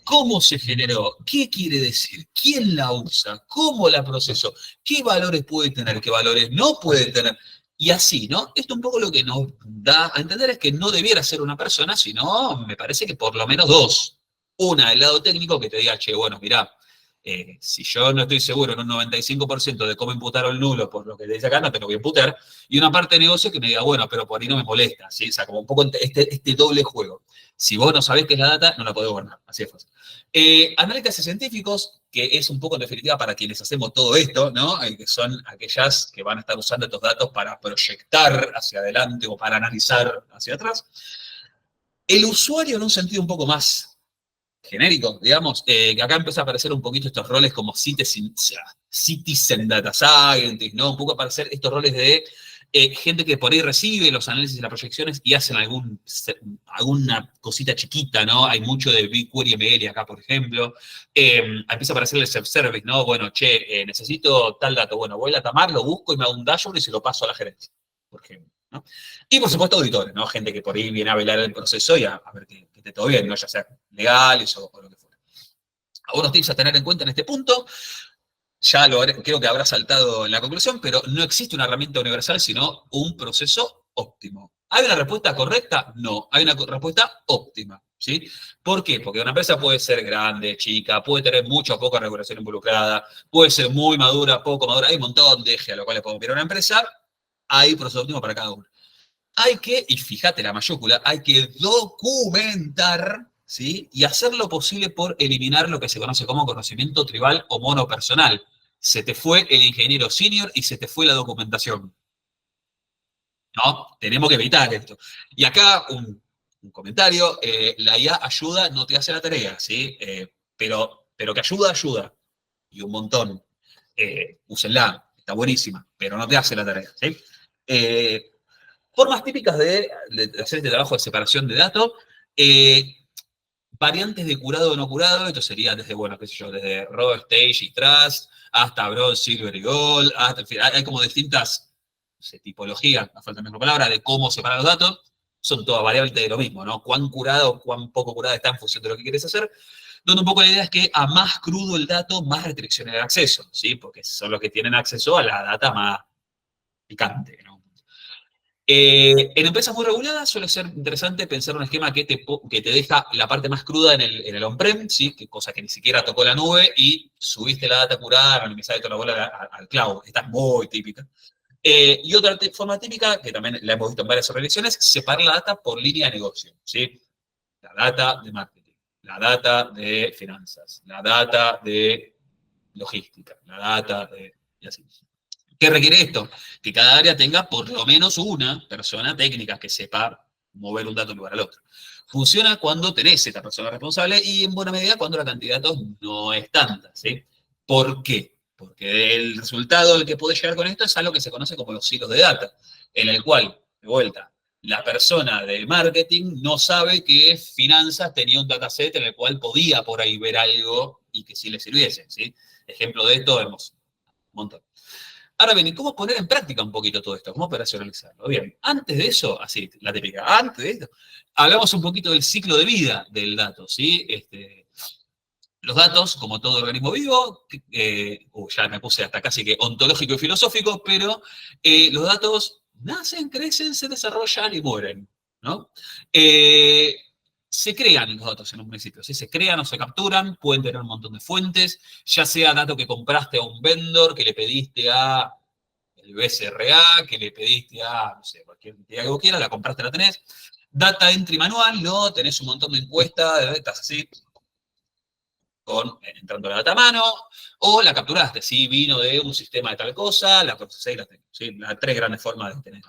¿Cómo se generó? ¿Qué quiere decir? ¿Quién la usa? ¿Cómo la procesó? ¿Qué valores puede tener? ¿Qué valores no puede tener? Y así, ¿no? Esto un poco lo que nos da a entender es que no debiera ser una persona, sino me parece que por lo menos dos. Una, del lado técnico, que te diga, che, bueno, mirá, si yo no estoy seguro en un 95% de cómo imputar el nulo por lo que te dice acá, no te lo voy a imputar. Y una parte de negocio que me diga, bueno, pero por ahí no me molesta, ¿sí? O sea, como un poco este doble juego. Si vos no sabés qué es la data, no la podés gobernar. Así es fácil. Analistas científicos, que es un poco en definitiva para quienes hacemos todo esto, ¿no? Que son aquellas que van a estar usando estos datos para proyectar hacia adelante o para analizar hacia atrás. El usuario en un sentido un poco más genérico, digamos, que acá empieza a aparecer un poquito estos roles como Citizen Data Scientist, ¿no? Un poco aparecer estos roles de gente que por ahí recibe los análisis y las proyecciones y hacen alguna cosita chiquita, ¿no? Hay mucho de BigQuery ML acá, por ejemplo. Empieza a aparecer el self-service, ¿no? Bueno, che, necesito tal dato. Bueno, voy a Tamar, lo busco y me hago un dashboard y se lo paso a la gerencia, por ejemplo, ¿no? Y por supuesto auditores, ¿no? Gente que por ahí viene a velar el proceso y a ver que esté todo bien, ¿no? Ya sea legales o lo que fuera. Algunos tips a tener en cuenta en este punto. Ya creo que habrá saltado en la conclusión, pero no existe una herramienta universal, sino un proceso óptimo. ¿Hay una respuesta correcta? No. Hay una respuesta óptima, ¿sí? ¿Por qué? Porque una empresa puede ser grande, chica, puede tener mucha o poca regulación involucrada, puede ser muy madura, poco madura, hay un montón de ejes a los cuales podemos mirar una empresa, hay proceso óptimo para cada uno. Hay que, y fíjate la mayúscula, hay que documentar, ¿sí? Y hacer lo posible por eliminar lo que se conoce como conocimiento tribal o monopersonal. Se te fue el ingeniero senior y se te fue la documentación. ¿No? Tenemos que evitar esto. Y acá un comentario, la IA ayuda, no te hace la tarea, ¿sí? Pero que ayuda, ayuda. Y un montón. Úsenla, está buenísima, pero no te hace la tarea, ¿sí? Formas típicas de hacer este trabajo de separación de datos. Variantes de curado o no curado, esto sería desde, bueno, qué sé yo, desde Raw, Stage y Trust, hasta Bronze, Silver y Gold, hasta, en fin, hay como distintas, no sé, tipologías, no falta la misma palabra, de cómo separar los datos. Son todas variables de lo mismo, ¿no? Cuán curado o cuán poco curado está en función de lo que quieres hacer. Donde un poco la idea es que a más crudo el dato, más restricciones de acceso, ¿sí? Porque son los que tienen acceso a la data más picante, ¿no? En empresas muy reguladas suele ser interesante pensar un esquema que te deja la parte más cruda en el on-prem, ¿sí? Que cosa que ni siquiera tocó la nube, y subiste la data curada, anonimizada y toda la bola al cloud. Esta es muy típica. Y otra forma típica, que también la hemos visto en varias organizaciones, separar la data por línea de negocio, ¿sí? La data de marketing, la data de finanzas, la data de logística, la data de... y así. ¿Qué requiere esto? Que cada área tenga por lo menos una persona técnica que sepa mover un dato de un lugar al otro. Funciona cuando tenés esta persona responsable y en buena medida cuando la cantidad de datos no es tanta, ¿sí? ¿Por qué? Porque el resultado al que puede llegar con esto es algo que se conoce como los silos de data, en el cual, de vuelta, la persona de marketing no sabe que finanzas tenía un dataset en el cual podía por ahí ver algo y que sí le sirviese, ¿sí? Ejemplo de esto vemos un montón. Ahora bien, ¿y cómo poner en práctica un poquito todo esto? ¿Cómo operacionalizarlo? Bien, antes de eso, así, la típica, antes de esto, hablamos un poquito del ciclo de vida del dato, ¿sí? Los datos, como todo organismo vivo, ya me puse hasta casi que ontológico y filosófico, pero los datos nacen, crecen, se desarrollan y mueren, ¿no? Se crean los datos en un principio, ¿sí? Se crean o se capturan, pueden tener un montón de fuentes, ya sea dato que compraste a un vendor, que le pediste a el BCRA, que le pediste a, no sé, cualquier entidad que vos quieras, la compraste, la tenés. Data entry manual, ¿no? Tenés un montón de encuestas, estás así, entrando la data a mano, o la capturaste, ¿sí? Vino de un sistema de tal cosa, la procesé y la tengo, ¿sí? Las tres grandes formas de tener.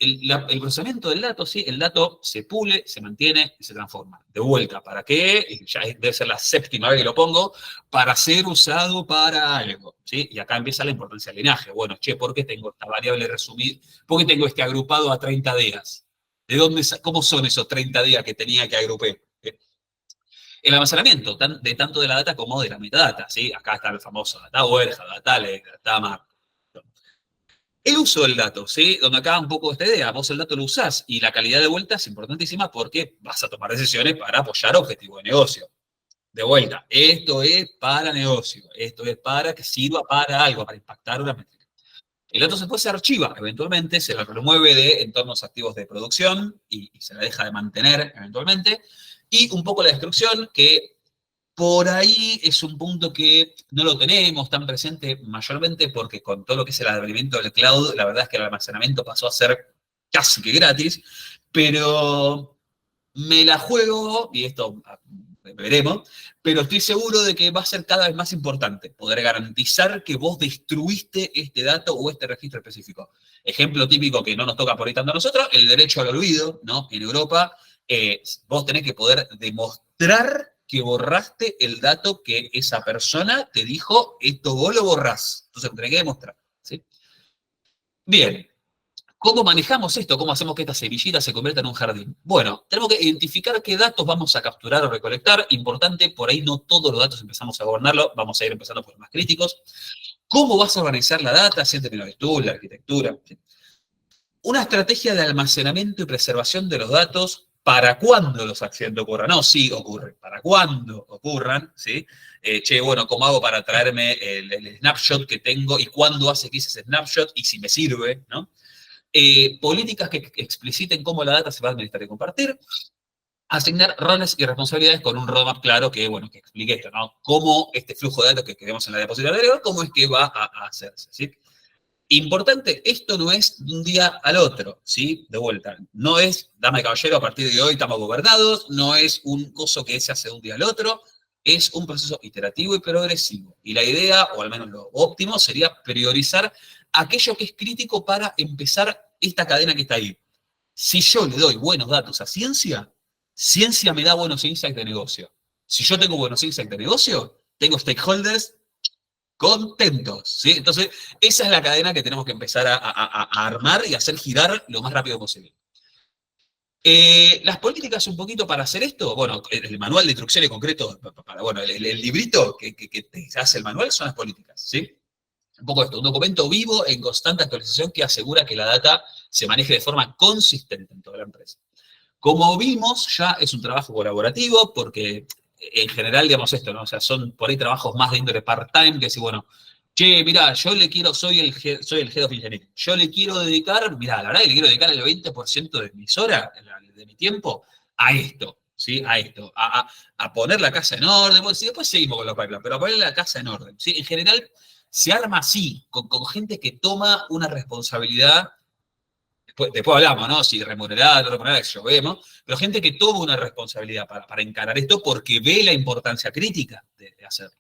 El procesamiento del dato, ¿sí? El dato se pule, se mantiene y se transforma. De vuelta, ¿para qué? Ya debe ser la séptima vez que lo pongo, para ser usado para algo, ¿sí? Y acá empieza la importancia del linaje. Bueno, che, ¿por qué tengo esta variable resumida? ¿Por qué tengo este agrupado a 30 días? ¿De dónde, cómo son esos 30 días que tenía que agrupé? El almacenamiento, de tanto de la data como de la metadata, ¿sí? Acá está el famoso data warehouse, data lake, data map. El uso del dato, ¿sí? Donde acá un poco esta idea, vos el dato lo usás y la calidad de vuelta es importantísima porque vas a tomar decisiones para apoyar objetivos de negocio. De vuelta, esto es para negocio, esto es para que sirva para algo, para impactar una métrica. El dato después se archiva, eventualmente, se lo remueve de entornos activos de producción y se la deja de mantener eventualmente. Y un poco la destrucción, que por ahí es un punto que no lo tenemos tan presente mayormente porque con todo lo que es el advenimiento del cloud, la verdad es que el almacenamiento pasó a ser casi que gratis, pero me la juego, y esto veremos, pero estoy seguro de que va a ser cada vez más importante poder garantizar que vos destruiste este dato o este registro específico. Ejemplo típico que no nos toca por ahí tanto a nosotros, el derecho al olvido, ¿no? En Europa, vos tenés que poder demostrar que borraste el dato que esa persona te dijo, esto vos lo borrás. Entonces, lo tenés que demostrar, ¿sí? Bien. ¿Cómo manejamos esto? ¿Cómo hacemos que esta semillita se convierta en un jardín? Bueno, tenemos que identificar qué datos vamos a capturar o recolectar. Importante, por ahí no todos los datos empezamos a gobernarlo. Vamos a ir empezando por los más críticos. ¿Cómo vas a organizar la data? Si en términos de estudio, la arquitectura. Una estrategia de almacenamiento y preservación de los datos para cuando los accidentes ocurran. No, sí ocurren. Para cuando ocurran, ¿sí? Bueno, ¿cómo hago para traerme el snapshot que tengo y cuándo hace que hice ese snapshot y si me sirve, ¿no? Políticas que expliciten cómo la data se va a administrar y compartir, asignar roles y responsabilidades con un roadmap claro que, bueno, que explique esto, ¿no? Cómo este flujo de datos que vemos en la diapositiva anterior, cómo es que va a hacerse, ¿sí? Importante, esto no es de un día al otro, ¿sí? De vuelta, no es, dama y caballero, a partir de hoy estamos gobernados, no es un coso que se hace de un día al otro, es un proceso iterativo y progresivo. Y la idea, o al menos lo óptimo, sería priorizar aquello que es crítico para empezar esta cadena que está ahí. Si yo le doy buenos datos a ciencia, ciencia me da buenos insights de negocio. Si yo tengo buenos insights de negocio, tengo stakeholders contentos, ¿sí? Entonces, esa es la cadena que tenemos que empezar a armar y hacer girar lo más rápido posible. Las políticas un poquito para hacer esto, bueno, el manual de instrucciones concreto, bueno, el librito que te hace el manual son las políticas, ¿sí? Un poco esto, un documento vivo en constante actualización que asegura que la data se maneje de forma consistente en toda la empresa. Como vimos, ya es un trabajo colaborativo porque en general, digamos esto, ¿no? O sea, son por ahí trabajos más de índole part-time que si, bueno, che, mirá, yo le quiero, soy el head of engineering, yo le quiero dedicar, mirá, la verdad que le quiero dedicar el 20% de mis horas, de mi tiempo, a esto, ¿sí? A esto, a poner la casa en orden, pues, y después seguimos con los pipelines, pero a poner la casa en orden, ¿sí? En general, se arma así, con gente que toma una responsabilidad. Después hablamos, ¿no? Si remunerada, no remunerada, eso vemos, pero gente que toma una responsabilidad para encarar esto porque ve la importancia crítica de hacerlo.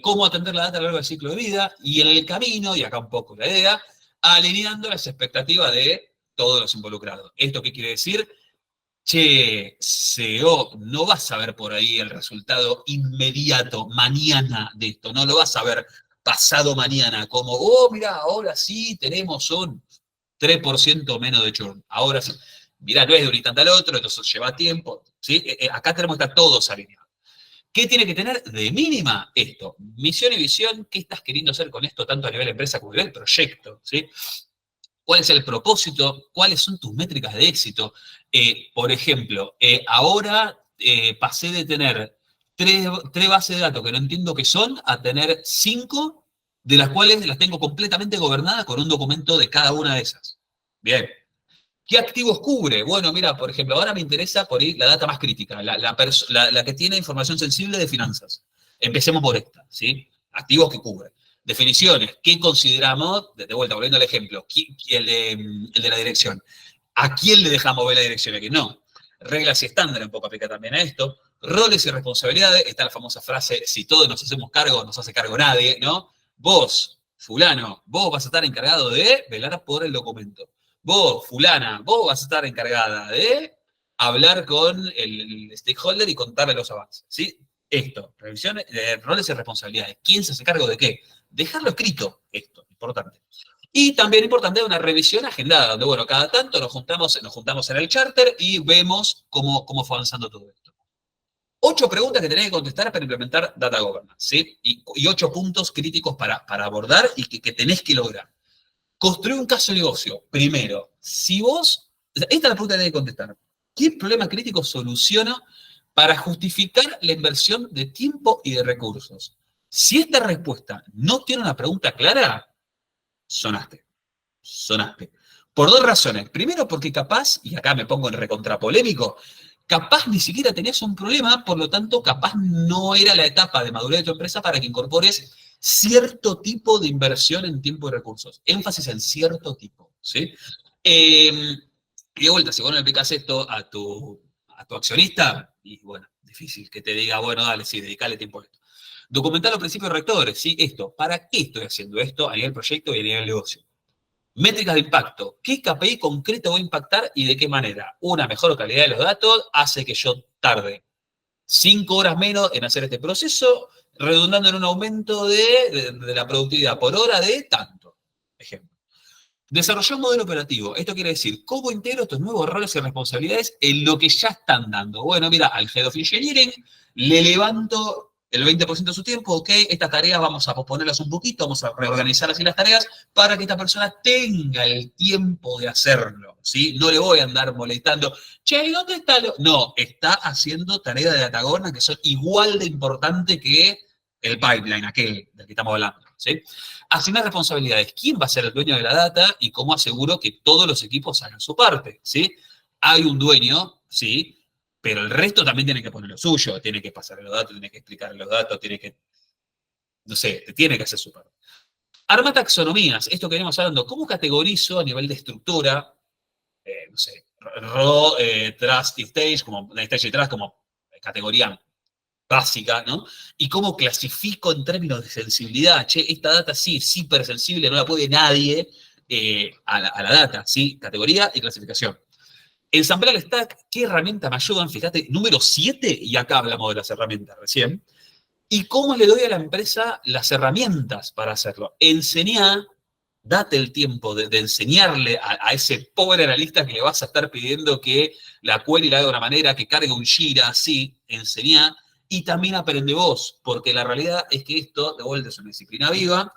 Cómo atender la data a lo largo del ciclo de vida y en el camino, y acá un poco la idea, alineando las expectativas de todos los involucrados. ¿Esto qué quiere decir? Che, CEO, no vas a ver por ahí el resultado inmediato, mañana de esto, no lo vas a ver pasado mañana, como, oh, mira, ahora sí tenemos un 3% menos de churn. Ahora sí. Mirá, no es de un instante al otro, entonces lleva tiempo. ¿Sí? Acá tenemos que estar todos alineados. ¿Qué tiene que tener de mínima esto? Misión y visión, ¿qué estás queriendo hacer con esto tanto a nivel empresa como a nivel proyecto? ¿Sí? ¿Cuál es el propósito? ¿Cuáles son tus métricas de éxito? Por ejemplo, ahora pasé de tener tres bases de datos que no entiendo qué son a tener 5 de las cuales las tengo completamente gobernadas con un documento de cada una de esas. Bien. ¿Qué activos cubre? Bueno, mira, por ejemplo, ahora me interesa por ahí la data más crítica, la que tiene información sensible de finanzas. Empecemos por esta, ¿sí? Activos que cubre. Definiciones, ¿qué consideramos? De vuelta, volviendo al ejemplo, el de la dirección. ¿A quién le dejamos ver la dirección? ¿A quién no? Reglas y estándares, un poco aplica también a esto. Roles y responsabilidades, está la famosa frase, si todos nos hacemos cargo, no se hace cargo nadie, ¿no? Vos, fulano, vos vas a estar encargado de velar por el documento. Vos, fulana, vos vas a estar encargada de hablar con el stakeholder y contarle los avances, ¿sí? Esto, revisiones, roles y responsabilidades. ¿Quién se hace cargo de qué? Dejarlo escrito, esto, importante. Y también importante una revisión agendada, donde, bueno, cada tanto nos juntamos en el charter y vemos cómo fue avanzando todo esto. 8 preguntas que tenés que contestar para implementar Data Governance, ¿sí? Y 8 puntos críticos para abordar y que tenés que lograr. Construir un caso de negocio. Primero, si vos, esta es la pregunta que tenés que contestar. ¿Qué problema crítico soluciona para justificar la inversión de tiempo y de recursos? Si esta respuesta no tiene una pregunta clara, sonaste. Por 2 razones. Primero, porque capaz, y acá me pongo en recontrapolémico, capaz ni siquiera tenías un problema, por lo tanto, capaz no era la etapa de madurez de tu empresa para que incorpores cierto tipo de inversión en tiempo y recursos. Énfasis en cierto tipo, ¿sí? Y de vuelta, si vos no le explicás esto a tu accionista, y bueno, difícil que te diga, bueno, dale, sí, dedicale tiempo a esto. Documentar los principios rectores, ¿sí? Esto, ¿para qué estoy haciendo esto a nivel proyecto y a nivel negocio? Métricas de impacto. ¿Qué KPI concreto voy a impactar y de qué manera? Una mejor calidad de los datos hace que yo tarde 5 horas menos en hacer este proceso, redundando en un aumento de la productividad por hora de tanto. Ejemplo. Desarrollar un modelo operativo. Esto quiere decir, ¿cómo integro estos nuevos roles y responsabilidades en lo que ya están dando? Bueno, mira, al Head of Engineering le levanto el 20% de su tiempo, ok, estas tareas vamos a posponerlas un poquito, vamos a reorganizar así las tareas para que esta persona tenga el tiempo de hacerlo, ¿sí? No le voy a andar molestando, che, ¿y dónde está? No, está haciendo tareas de Datagona que son igual de importantes que el pipeline, aquel del que estamos hablando, ¿sí? Asignar responsabilidades. ¿Quién va a ser el dueño de la data y cómo aseguro que todos los equipos hagan su parte? ¿Sí? Hay un dueño, sí, pero el resto también tiene que poner lo suyo, tiene que pasar los datos, tiene que explicar los datos, tiene que, no sé, tiene que hacer su parte. Arma taxonomías, esto que venimos hablando, ¿cómo categorizo a nivel de estructura, no sé, raw, trust y stage, como stage y trust como categoría básica, ¿no? Y cómo clasifico en términos de sensibilidad. Che, esta data sí es hipersensible, no la puede nadie a la data, ¿sí? Categoría y clasificación. Ensamblar el stack, ¿qué herramientas me ayudan? Fíjate, número 7, y acá hablamos de las herramientas recién. ¿Y cómo le doy a la empresa las herramientas para hacerlo? Enseñar, date el tiempo de enseñarle a ese pobre analista que le vas a estar pidiendo que la query la haga de una manera, que cargue un Jira, así, enseñar. Y también aprende vos, porque la realidad es que esto, de vuelta, es una disciplina viva,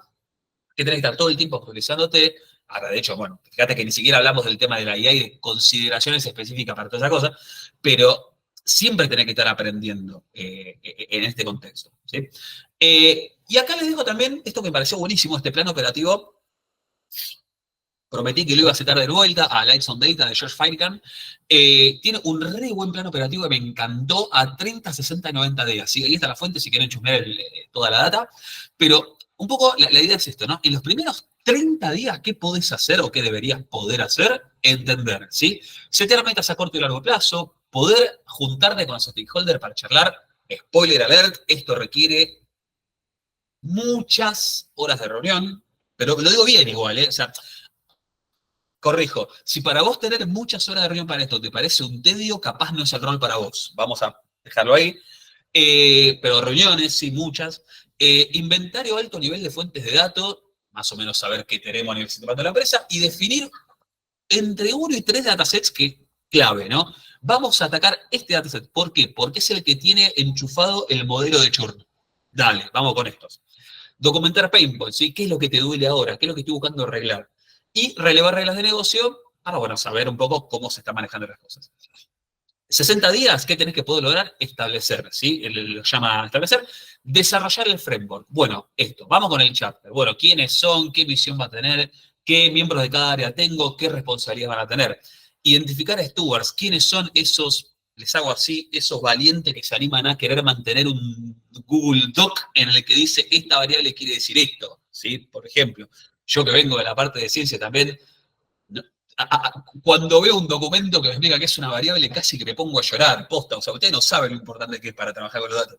que tenés que estar todo el tiempo actualizándote. Ahora, de hecho, bueno, fíjate que ni siquiera hablamos del tema de la IA y de consideraciones específicas para toda esa cosa, pero siempre tenés que estar aprendiendo en este contexto, ¿sí? Y acá les dejo también esto que me pareció buenísimo, este plan operativo. Prometí que lo iba a citar de vuelta a Lights on Data de George Firecan. Tiene un re buen plan operativo que me encantó a 30, 60 y 90 días. ¿Sí? Ahí está la fuente si quieren chusmear toda la data. Pero un poco la idea es esto, ¿no? En los primeros 30 días, ¿qué podés hacer o qué deberías poder hacer? Entender, ¿sí? Setear metas a corto y largo plazo, poder juntarte con los stakeholders para charlar. Spoiler alert, esto requiere muchas horas de reunión, pero lo digo bien igual, ¿eh? O sea, corrijo, si para vos tener muchas horas de reunión para esto te parece un tedio, capaz no es el rol para vos. Vamos a dejarlo ahí. Pero reuniones, sí, muchas. Inventario alto nivel de fuentes de datos, más o menos saber qué tenemos a nivel sistema de la empresa, y definir entre 1 y 3 datasets que clave, ¿no? Vamos a atacar este dataset. ¿Por qué? Porque es el que tiene enchufado el modelo de churn. Dale, vamos con estos. Documentar pain points, ¿sí? ¿Qué es lo que te duele ahora? ¿Qué es lo que estoy buscando arreglar? Y relevar reglas de negocio para, bueno, saber un poco cómo se están manejando las cosas. 60 días, ¿qué tenés que poder lograr? Establecer, ¿sí? Lo llama establecer. Desarrollar el framework. Bueno, esto, vamos con el chapter. Bueno, ¿quiénes son? ¿Qué visión va a tener? ¿Qué miembros de cada área tengo? ¿Qué responsabilidades van a tener? Identificar a stewards. ¿Quiénes son esos, les hago así, esos valientes que se animan a querer mantener un Google Doc en el que dice esta variable quiere decir esto, ¿sí? Por ejemplo, yo que vengo de la parte de ciencia también, cuando veo un documento que me explica que es una variable, casi que me pongo a llorar, posta. O sea, ustedes no saben lo importante que es para trabajar con los datos.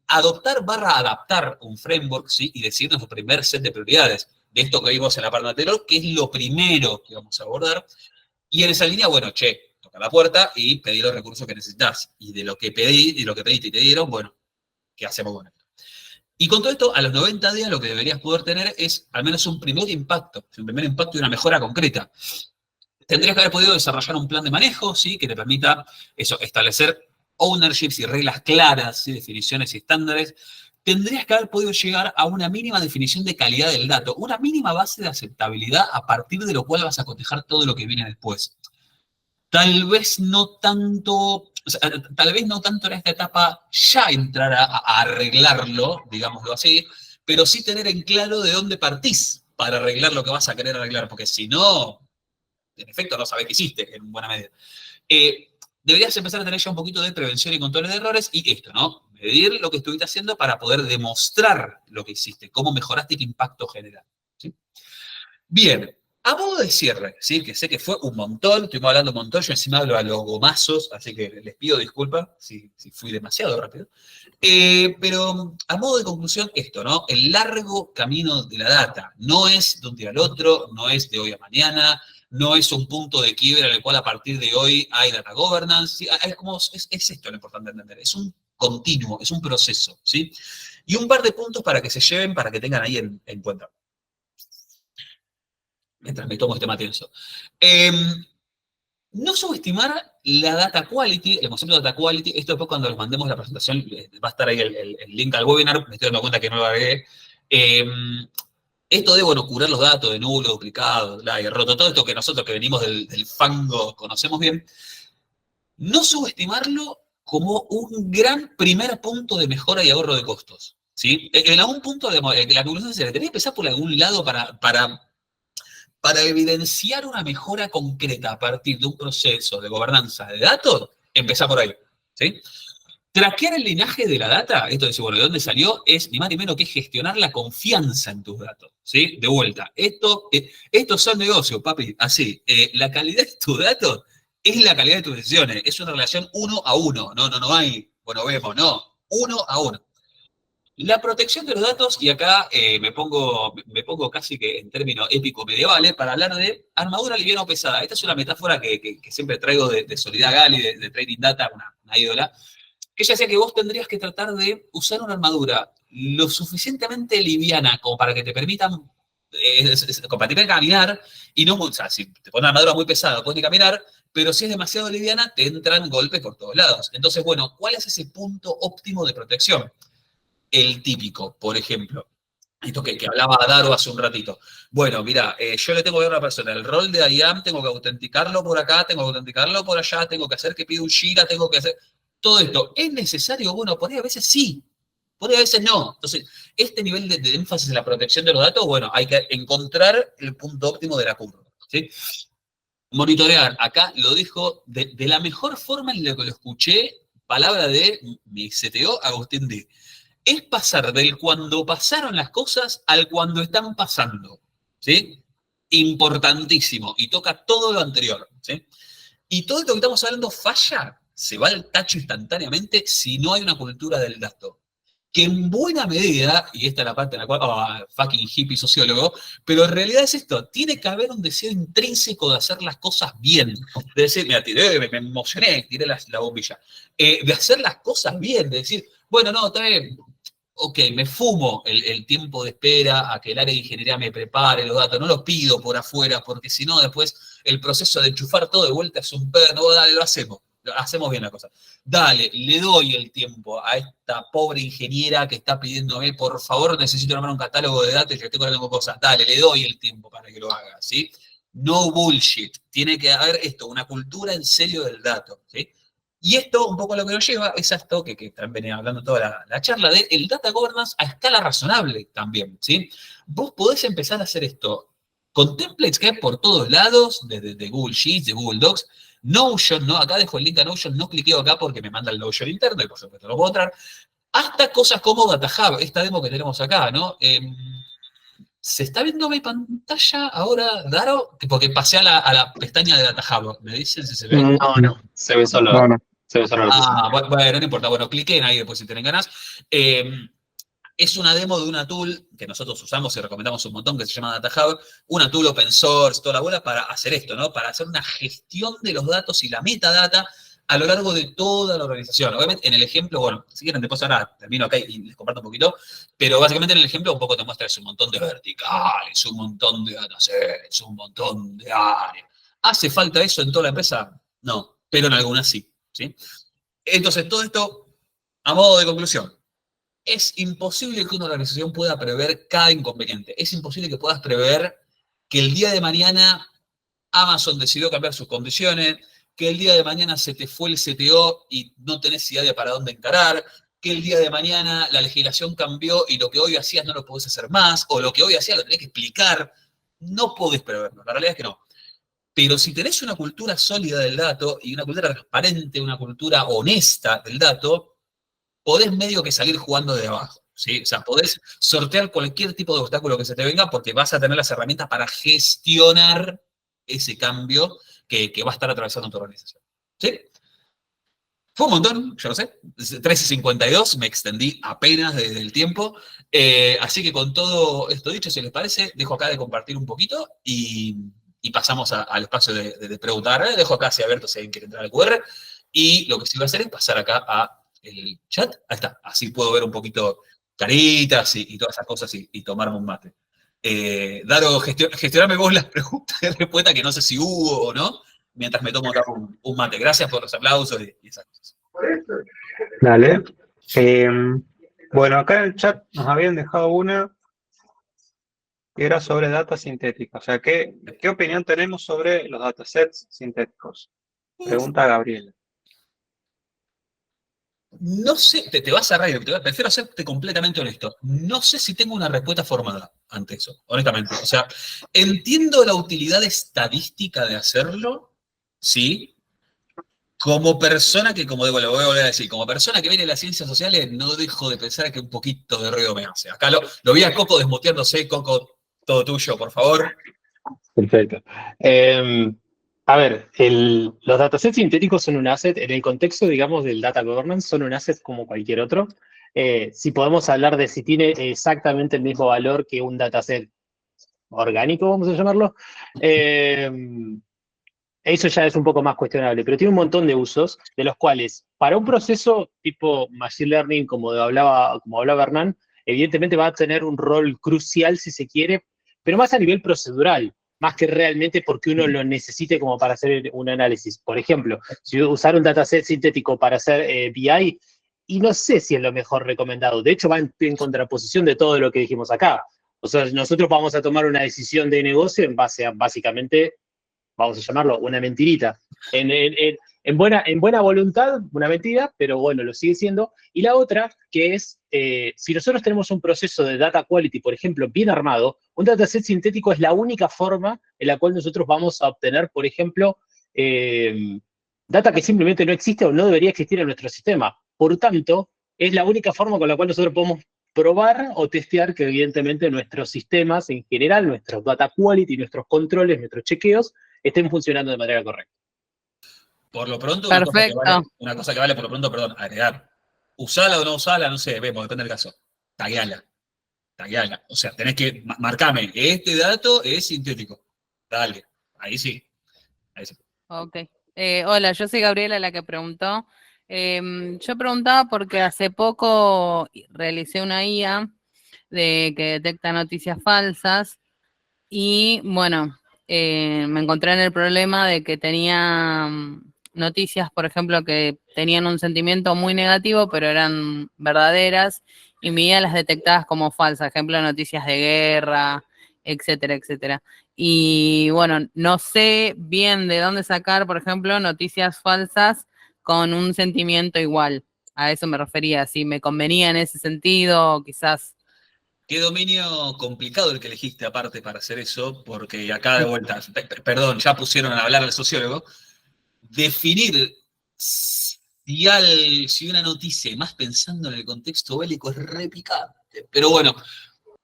Adoptar/adaptar un framework, ¿sí? Y decir nuestro primer set de prioridades. De esto que vimos en la parte anterior, que es lo primero que vamos a abordar. Y en esa línea, bueno, toca la puerta y pedir los recursos que necesitas. Y de lo que pedí, y lo que pediste y te dieron, bueno, ¿qué hacemos con esto? Y con todo esto, a los 90 días lo que deberías poder tener es al menos un primer impacto y una mejora concreta. Tendrías que haber podido desarrollar un plan de manejo, ¿sí? Que te permita eso, establecer ownerships y reglas claras, ¿sí? Definiciones y estándares. Tendrías que haber podido llegar a una mínima definición de calidad del dato, una mínima base de aceptabilidad a partir de lo cual vas a cotejar todo lo que viene después. Tal vez no tanto, o sea, tal vez no tanto en esta etapa ya entrar a arreglarlo, digámoslo así, pero sí tener en claro de dónde partís para arreglar lo que vas a querer arreglar, porque si no, en efecto no sabés qué hiciste en buena medida. Deberías empezar a tener ya un poquito de prevención y control de errores y esto, ¿no? Medir lo que estuviste haciendo para poder demostrar lo que hiciste, cómo mejoraste y qué impacto genera. ¿Sí? Bien. A modo de cierre, ¿sí? Que sé que fue un montón, estuvimos hablando un montón, yo encima hablo a los gomazos, así que les pido disculpas si fui demasiado rápido. Pero a modo de conclusión, esto, ¿no? El largo camino de la data no es de un día al otro, no es de hoy a mañana, no es un punto de quiebra en el cual a partir de hoy hay data governance, ¿sí? Es esto lo importante entender, es un continuo, es un proceso, ¿sí? Y un par de puntos para que se lleven, para que tengan ahí en cuenta. Mientras me tomo este mate tenso. No subestimar la data quality, el concepto de data quality. Esto después cuando les mandemos la presentación, va a estar ahí el link al webinar, me estoy dando cuenta que no lo agregué. Esto de, bueno, curar los datos de nulo, duplicado, y roto, todo esto que nosotros que venimos del fango conocemos bien, no subestimarlo como un gran primer punto de mejora y ahorro de costos. ¿Sí? En algún punto, digamos, la conclusión se le tenía que empezar por algún lado para evidenciar una mejora concreta a partir de un proceso de gobernanza de datos, empezar por ahí. ¿Sí? Traquear el linaje de la data, esto de decir, bueno, ¿de dónde salió? Es ni más ni menos que gestionar la confianza en tus datos. ¿Sí? De vuelta. Estos son negocios, papi. Así, la calidad de tus datos es la calidad de tus decisiones. Es una relación 1 a 1. No hay, bueno, vemos, no. 1 a 1. La protección de los datos, y acá me pongo casi que en términos épico-medievales para hablar de armadura liviana o pesada. Esta es una metáfora que siempre traigo de Soledad Gali, de Trading Data, una ídola, que ella decía que vos tendrías que tratar de usar una armadura lo suficientemente liviana como para que te permitan compatible caminar, y no, o sea, si te pones una armadura muy pesada, no puedes ni caminar, pero si es demasiado liviana, te entran golpes por todos lados. Entonces, bueno, ¿cuál es ese punto óptimo de protección? El típico, por ejemplo, esto que hablaba Daro hace un ratito. Bueno, mira, yo le tengo que dar a una persona el rol de IAM, tengo que autenticarlo por acá, tengo que autenticarlo por allá, tengo que hacer que pida un Jira, tengo que hacer... Todo esto, ¿es necesario? Bueno, por ahí a veces sí, por ahí a veces no. Entonces, este nivel de énfasis en la protección de los datos, bueno, hay que encontrar el punto óptimo de la curva. ¿Sí? Monitorear, acá lo dijo de la mejor forma en la que lo escuché, palabra de mi CTO, Agustín D. Es pasar del cuando pasaron las cosas al cuando están pasando, ¿sí? Importantísimo, y toca todo lo anterior, ¿sí? Y todo esto que estamos hablando falla, se va al tacho instantáneamente si no hay una cultura del dato. Que en buena medida, y esta es la parte en la cual, fucking hippie sociólogo, pero en realidad es esto, tiene que haber un deseo intrínseco de hacer las cosas bien. De decir, mira, me emocioné, tiré la bombilla. De hacer las cosas bien, de decir, bueno, no, está bien, ok, me fumo el tiempo de espera a que el área de ingeniería me prepare los datos, no los pido por afuera, porque si no, después el proceso de enchufar todo de vuelta es un perno, dale, lo hacemos bien la cosa. Dale, le doy el tiempo a esta pobre ingeniera que está pidiéndome, por favor, necesito armar un catálogo de datos y yo tengo cosas, dale, le doy el tiempo para que lo haga, ¿sí? No bullshit, tiene que haber esto, una cultura en serio del dato, ¿sí? Y esto, un poco lo que nos lleva, es a esto que también venía hablando toda la charla, de el data governance a escala razonable también, ¿sí? Vos podés empezar a hacer esto con templates que hay por todos lados, desde de Google Sheets, de Google Docs, Notion, ¿no? Acá dejo el link a Notion, no cliqueo acá porque me manda el Notion interno, y por supuesto lo puedo entrar, hasta cosas como DataHub, esta demo que tenemos acá, ¿no? ¿Se está viendo mi pantalla ahora, Daro? Porque pasé a la pestaña de DataHub, ¿me dicen si se ve? No, se ve solo. No, no. Se ve solo la Bueno, no importa. Bueno, cliquen ahí después si tienen ganas. Es una demo de una tool que nosotros usamos y recomendamos un montón, que se llama DataHub, una tool open source, toda la bola, para hacer esto, ¿no? Para hacer una gestión de los datos y la metadata a lo largo de toda la organización. Obviamente, en el ejemplo, bueno, si quieren, después ahora termino acá y les comparto un poquito, pero básicamente en el ejemplo un poco te muestra un montón de verticales, un montón de datasets, un montón de áreas. ¿Hace falta eso en toda la empresa? No, pero en algunas sí, ¿sí? Entonces, todo esto, a modo de conclusión, es imposible que una organización pueda prever cada inconveniente. Es imposible que puedas prever que el día de mañana Amazon decidió cambiar sus condiciones, que el día de mañana se te fue el CTO y no tenés idea de para dónde encarar, que el día de mañana la legislación cambió y lo que hoy hacías no lo podés hacer más, o lo que hoy hacías lo tenés que explicar. No podés preverlo, la realidad es que no. Pero si tenés una cultura sólida del dato y una cultura transparente, una cultura honesta del dato, podés medio que salir jugando de abajo, ¿sí? O sea, podés sortear cualquier tipo de obstáculo que se te venga porque vas a tener las herramientas para gestionar ese cambio que va a estar atravesando tu organización. ¿Sí? Fue un montón, yo lo sé. 13:52, me extendí apenas desde el tiempo. Así que con todo esto dicho, si les parece, dejo acá de compartir un poquito y pasamos al espacio de preguntar. Dejo acá si abierto si alguien quiere entrar al QR. Y lo que sí voy a hacer es pasar acá a el chat. Ahí está. Así puedo ver un poquito caritas y todas esas cosas y tomarme un mate. Daro, gestioname vos las preguntas y respuestas, que no sé si hubo o no, mientras me tomo acá un mate. Gracias por los aplausos y esas cosas. Dale. Eh, bueno, acá en el chat nos habían dejado una que era sobre data sintética. O sea, ¿qué opinión tenemos sobre los datasets sintéticos? Pregunta Gabriela. No sé, te vas a reír, prefiero serte completamente honesto. No sé si tengo una respuesta formada ante eso, honestamente. O sea, entiendo la utilidad estadística de hacerlo, sí. Como persona que, como lo voy a volver a decir, como persona que viene de las ciencias sociales, no dejo de pensar que un poquito de ruido me hace. Acá lo vi a Coco desmuteándose. Coco, todo tuyo, por favor. Perfecto. A ver, los datasets sintéticos son un asset, en el contexto, digamos, del data governance, son un asset como cualquier otro. Si podemos hablar de si tiene exactamente el mismo valor que un dataset orgánico, vamos a llamarlo, eso ya es un poco más cuestionable, pero tiene un montón de usos, de los cuales, para un proceso tipo Machine Learning, como hablaba Hernán, evidentemente va a tener un rol crucial, si se quiere, pero más a nivel procedural, más que realmente porque uno lo necesite como para hacer un análisis. Por ejemplo, si usar un dataset sintético para hacer BI, y no sé si es lo mejor recomendado. De hecho, va en contraposición de todo lo que dijimos acá. O sea, nosotros vamos a tomar una decisión de negocio en base a, básicamente, vamos a llamarlo, una mentirita. En buena voluntad, una mentira, pero bueno, lo sigue siendo. Y la otra, que es, si nosotros tenemos un proceso de data quality, por ejemplo, bien armado, un dataset sintético es la única forma en la cual nosotros vamos a obtener, por ejemplo, data que simplemente no existe o no debería existir en nuestro sistema. Por tanto, es la única forma con la cual nosotros podemos probar o testear que evidentemente nuestros sistemas en general, nuestros data quality, nuestros controles, nuestros chequeos, estén funcionando de manera correcta. Por lo pronto, Perfecto. una cosa que vale por lo pronto, perdón, agregar. Usala o no usala, no sé, vemos, depende del caso. Tagueala. O sea, tenés que marcarme, este dato es sintético. Dale, ahí sí. Ahí sí. Ok. Hola, yo soy Gabriela, la que preguntó. Yo preguntaba porque hace poco realicé una IA que detecta noticias falsas y, bueno, me encontré en el problema de que tenía noticias, por ejemplo, que tenían un sentimiento muy negativo, pero eran verdaderas, y mi IA las detectaba como falsas. Ejemplo, noticias de guerra, etcétera, etcétera. Y bueno, no sé bien de dónde sacar, por ejemplo, noticias falsas con un sentimiento igual. A eso me refería, si me convenía en ese sentido, quizás. Qué dominio complicado el que elegiste aparte para hacer eso, porque acá de vuelta, perdón, ya pusieron a hablar al sociólogo, definir si una noticia, y más pensando en el contexto bélico, es repicante. Pero bueno,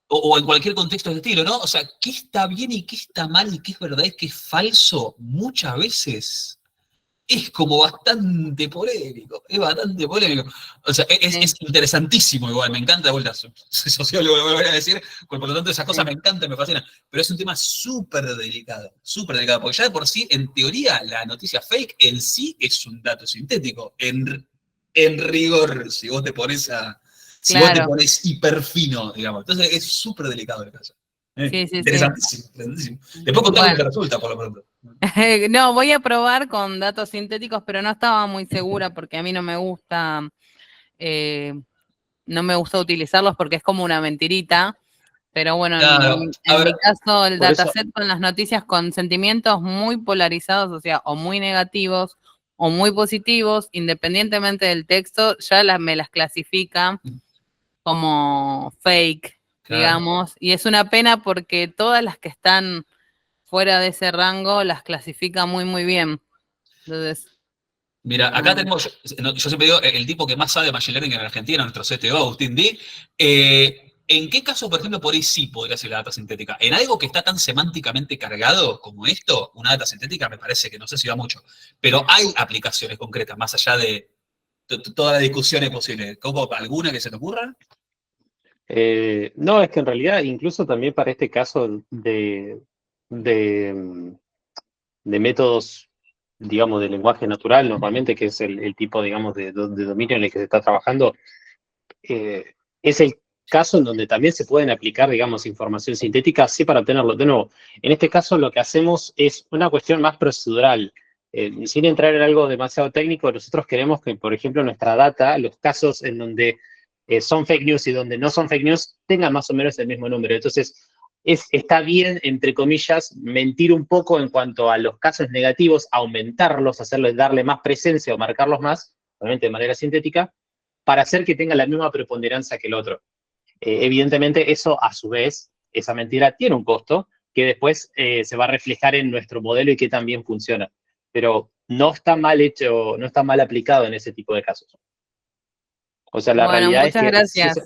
o en cualquier contexto de estilo, ¿no? O sea, ¿qué está bien y qué está mal y qué es verdad y qué es falso? Muchas veces es como bastante polémico, es bastante polémico. O sea, es interesantísimo igual, me encanta, de vuelta, soy sociólogo, lo voy a decir, por lo tanto esas cosas me encantan, me fascinan, pero es un tema súper delicado, porque ya de por sí, en teoría, la noticia fake en sí es un dato sintético, en rigor, si vos te pones Claro. hiper fino, digamos. Entonces es súper delicado el caso. Sí, sí, sí. Interesantísimo. Después contame lo que Bueno, resulta, por lo pronto. no, voy a probar con datos sintéticos, pero no estaba muy segura porque a mí eh, no me gusta utilizarlos porque es como una mentirita. Pero bueno, Claro, a en ver, mi caso, el Por eso, dataset con las noticias con sentimientos muy polarizados, o sea, o muy negativos o muy positivos, independientemente del texto, ya me las clasifica como fake, claro. digamos. Y es una pena porque todas las que están fuera de ese rango las clasifica muy, muy bien. Entonces, Mira, acá tenemos, yo siempre digo, el tipo que más sabe de Machine Learning en Argentina, nuestro CTO, Agustín Di. ¿En qué caso, por ejemplo, por ahí sí podría ser la data sintética? En algo que está tan semánticamente cargado como esto, una data sintética me parece que no sé si va mucho, pero hay aplicaciones concretas, más allá de toda la discusión es posible. ¿Cómo, alguna que se te ocurra? No, es que en realidad, incluso también para este caso de, de métodos, digamos, de lenguaje natural, normalmente, que es el tipo, digamos, de dominio en el que se está trabajando, es el caso en donde también se pueden aplicar, digamos, información sintética, sí, para obtenerlo. De nuevo, en este caso lo que hacemos es una cuestión más procedural. Sin entrar en algo demasiado técnico, nosotros queremos que, por ejemplo, nuestra data, los casos en donde son fake news y donde no son fake news, tengan más o menos el mismo número. Entonces, está bien, entre comillas, mentir un poco en cuanto a los casos negativos, aumentarlos, darle más presencia o marcarlos más, obviamente de manera sintética, para hacer que tenga la misma preponderancia que el otro. Evidentemente, eso a su vez, esa mentira tiene un costo que después se va a reflejar en nuestro modelo y que también funciona. Pero no está mal hecho, no está mal aplicado en ese tipo de casos. O sea, la Bueno, realidad es muchas que gracias.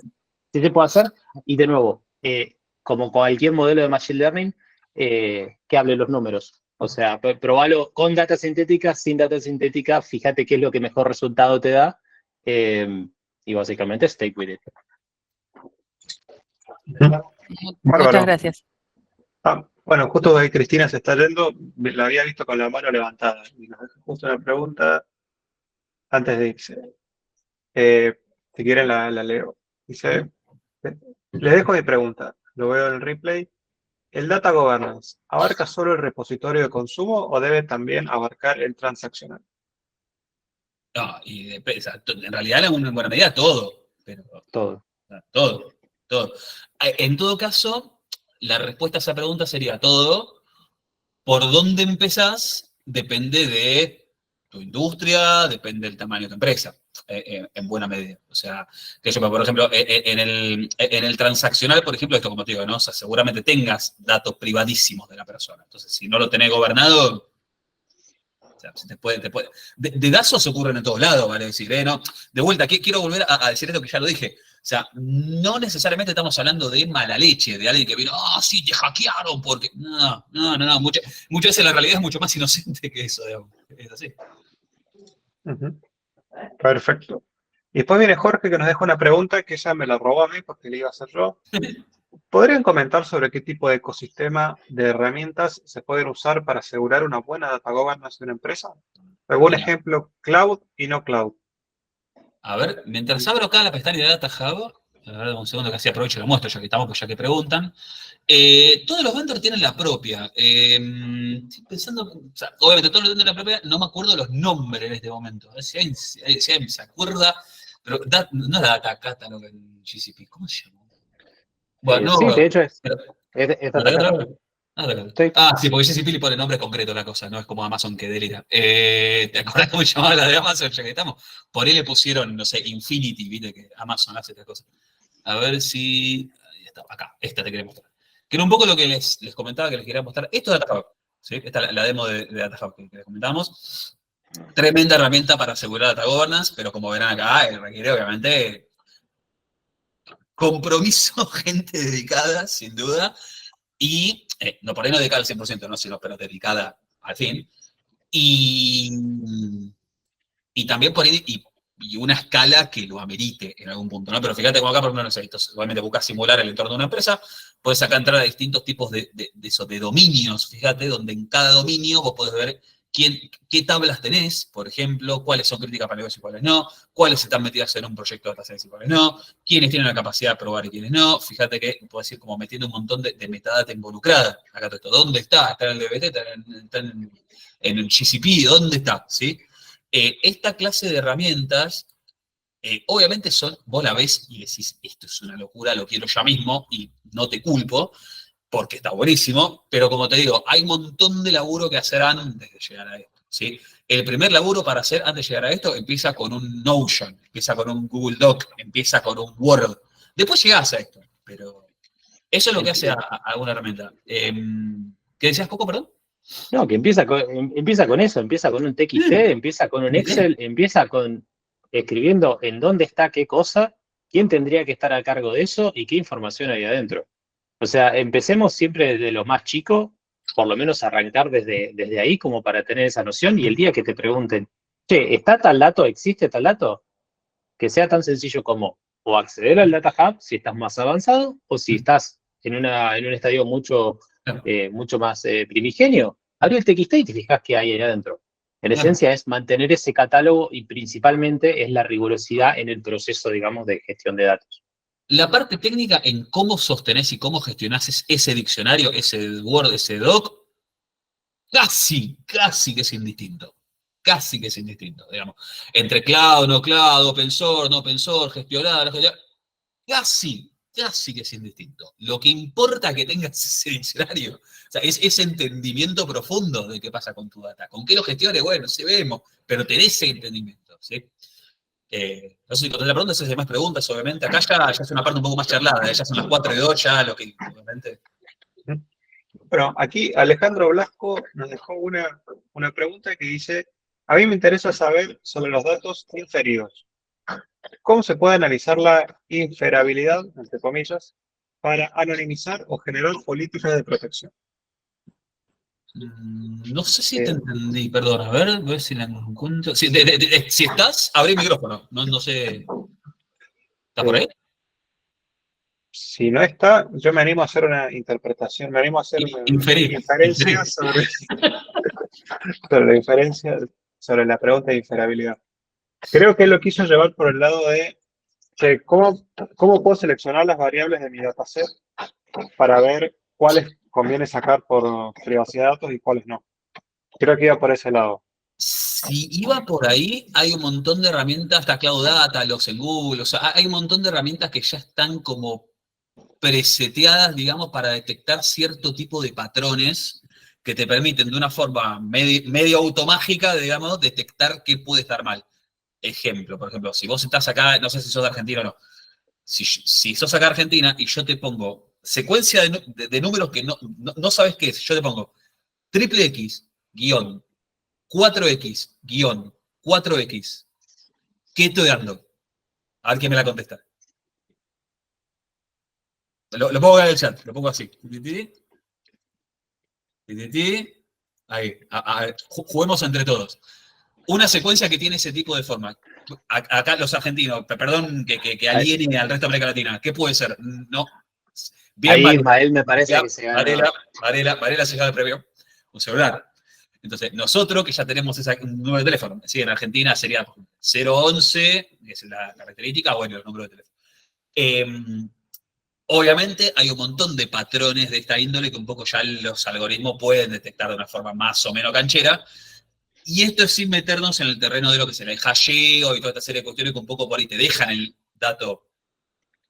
sí se puede hacer. Y de nuevo, como cualquier modelo de Machine Learning, que hable los números. O sea, probalo con data sintética, sin data sintética, fíjate qué es lo que mejor resultado te da. Y básicamente, stay with it. Muchas Bárbaro. gracias. Bueno, justo ahí Cristina se está yendo, la había visto con la mano levantada y nos deja justo una pregunta antes de irse. Si quieren la leo. Dice, les dejo mi pregunta, lo veo en el replay. ¿El Data Governance abarca solo el repositorio de consumo o debe también abarcar el transaccional? No, o sea, en realidad en buena medida todo, pero Todo. todo. En todo caso, la respuesta a esa pregunta sería todo. Por dónde empezás depende de tu industria, depende del tamaño de tu empresa, en buena medida. O sea, que yo, por ejemplo, en el transaccional, por ejemplo, esto como te digo, ¿no? O sea, seguramente tengas datos privadísimos de la persona. Entonces, si no lo tenés gobernado, o sea, de datos ocurren en todos lados, ¿vale? Decir, no, de vuelta, quiero volver a decir esto que ya lo dije. O sea, no necesariamente estamos hablando de mala leche, de alguien que vino, sí, te hackearon, porque. No. Muchas veces la realidad es mucho más inocente que eso, digamos. Es así. Uh-huh. Perfecto. Y después viene Jorge que nos deja una pregunta que ella me la robó a mí porque le iba a hacer yo. ¿Podrían comentar sobre qué tipo de ecosistema de herramientas se pueden usar para asegurar una buena data governance de una empresa? ¿Algún ejemplo cloud y no cloud? A ver, mientras abro acá la pestaña de Data Hub, a ver, un segundo que así aprovecho y lo muestro, ya que estamos, pues ya que preguntan. Todos los vendors tienen la propia. Estoy pensando, o sea, obviamente todos los vendors tienen la propia, no me acuerdo los nombres en este momento. A ver si alguien se acuerda, pero no es Data Catalog en GCP, ¿cómo se llama? Bueno, Sí, no, de hecho es ¿Data Data Catalog? Catalog. Sí, porque GCP le pone nombre concreto a la cosa, no es como Amazon que delira. ¿Te acuerdas cómo se llamaba la de Amazon? Ya que estamos. Por ahí le pusieron, no sé, Infinity, viste que Amazon hace esta cosa. A ver si. Ahí está, acá, esta te quería mostrar. Que era un poco lo que les comentaba que les quería mostrar. Esto es Data Hub, ¿sí? Esta es la demo de Data Hub que les comentábamos. Tremenda herramienta para asegurar data governance, pero como verán acá, requiere obviamente compromiso, gente dedicada, sin duda. Y no por ahí no dedicada al 100%, ¿no? Sino pero dedicada al fin. Y también por ahí, y una escala que lo amerite en algún punto, ¿no? Pero fíjate como acá, por ejemplo, no sé, obviamente buscas simular el entorno de una empresa, puedes acá entrar a distintos tipos de dominios, fíjate, donde en cada dominio vos podés ver qué tablas tenés, por ejemplo, cuáles son críticas para negocios y cuáles no, cuáles están metidas en un proyecto de data science y cuáles no, quiénes tienen la capacidad de probar y quiénes no. Fíjate que puedes ir como metiendo un montón de metadata involucrada. Acá todo esto, ¿dónde está? ¿Está en el DBT? ¿Está en el GCP? ¿Dónde está? ¿Sí? Esta clase de herramientas, obviamente vos la ves y decís, esto es una locura, lo quiero ya mismo y no te culpo, porque está buenísimo, pero como te digo, hay un montón de laburo que hacer antes de llegar a esto, ¿sí? El primer laburo para hacer antes de llegar a esto empieza con un Notion, empieza con un Google Doc, empieza con un Word. Después llegás a esto, pero eso es lo que hace a una herramienta. ¿Qué decías, Coco, perdón? No, que empieza con eso, empieza con un TXT, empieza con un Excel, empieza con escribiendo en dónde está qué cosa, quién tendría que estar a cargo de eso y qué información hay adentro. O sea, empecemos siempre desde lo más chico, por lo menos arrancar desde ahí como para tener esa noción y el día que te pregunten, che, ¿está tal dato? ¿Existe tal dato? Que sea tan sencillo como o acceder al Data Hub si estás más avanzado o si estás en un estadio mucho más primigenio, abrí el TXT y te fijas qué hay ahí adentro. En Claro. esencia es mantener ese catálogo y principalmente es la rigurosidad en el proceso, digamos, de gestión de datos. La parte técnica en cómo sostenés y cómo gestionás ese diccionario, ese Word, ese doc, casi que es indistinto. Casi que es indistinto, digamos. Entre cloud, open source, no open source, gestionar, casi que es indistinto. Lo que importa es que tengas ese diccionario, o sea, es ese entendimiento profundo de qué pasa con tu data. ¿Con qué lo gestiones? Bueno, sí vemos, pero tenés ese entendimiento, ¿sí? No sé si contesté la pregunta, si hay más preguntas, obviamente. Acá ya es una parte un poco más charlada, ya son las 4:02, ya lo que, obviamente. Bueno, aquí Alejandro Blasco nos dejó una pregunta que dice, a mí me interesa saber sobre los datos inferidos. ¿Cómo se puede analizar la inferabilidad, entre comillas, para anonimizar o generar políticas de protección? No sé si te entendí, perdón, a ver si la encuentro. Si, si estás, abrí el micrófono, no sé. ¿Estás por ahí? Si no está, yo me animo a hacer una interpretación, me animo a hacer una inferencia sobre la pregunta de inferabilidad. Creo que él lo quiso llevar por el lado de cómo puedo seleccionar las variables de mi dataset para ver cuáles conviene sacar por privacidad de datos y cuáles no. Creo que iba por ese lado. Si iba por ahí, hay un montón de herramientas, hasta Cloud Data, los en Google, o sea, hay un montón de herramientas que ya están como preseteadas, digamos, para detectar cierto tipo de patrones que te permiten de una forma medio automágica, digamos, detectar qué puede estar mal. Ejemplo, por ejemplo, si vos estás acá, no sé si sos de Argentina o no, si sos acá de Argentina y yo te pongo secuencia de números que no sabes qué es, yo te pongo triple X, guión, 4X, guión, 4X, ¿qué estoy dando? A ver quién me la contesta. Lo pongo acá en el chat, lo pongo así. Ahí, juguemos entre todos. Una secuencia que tiene ese tipo de forma. Acá los argentinos, perdón que aliene al resto de América Latina, ¿qué puede ser? No. Bien, Ahí Varela. Ismael me parece que se gana. Varela se llama el premio. Un celular. Entonces, nosotros que ya tenemos un número de teléfono, ¿sí? En Argentina sería 011, que es la característica, bueno, el número de teléfono. Obviamente hay un montón de patrones de esta índole que un poco ya los algoritmos pueden detectar de una forma más o menos canchera. Y esto es sin meternos en el terreno de lo que será el hasheo y toda esta serie de cuestiones que un poco por ahí te dejan el dato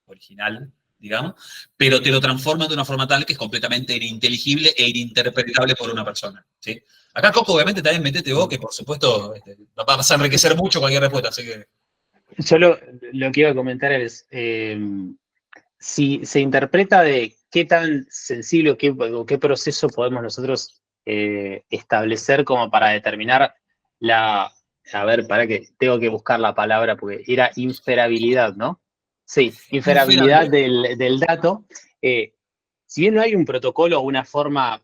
original, digamos, pero te lo transforman de una forma tal que es completamente ininteligible e ininterpretable por una persona, ¿sí? Acá, Coco, obviamente también metete vos, que por supuesto va a enriquecer mucho cualquier respuesta, así que... Yo lo que iba a comentar es, si se interpreta de qué tan sensible o qué proceso podemos nosotros establecer como para determinar a ver, para que tengo que buscar la palabra porque era inferabilidad, ¿no? Sí, inferabilidad del dato. Si bien no hay un protocolo o una forma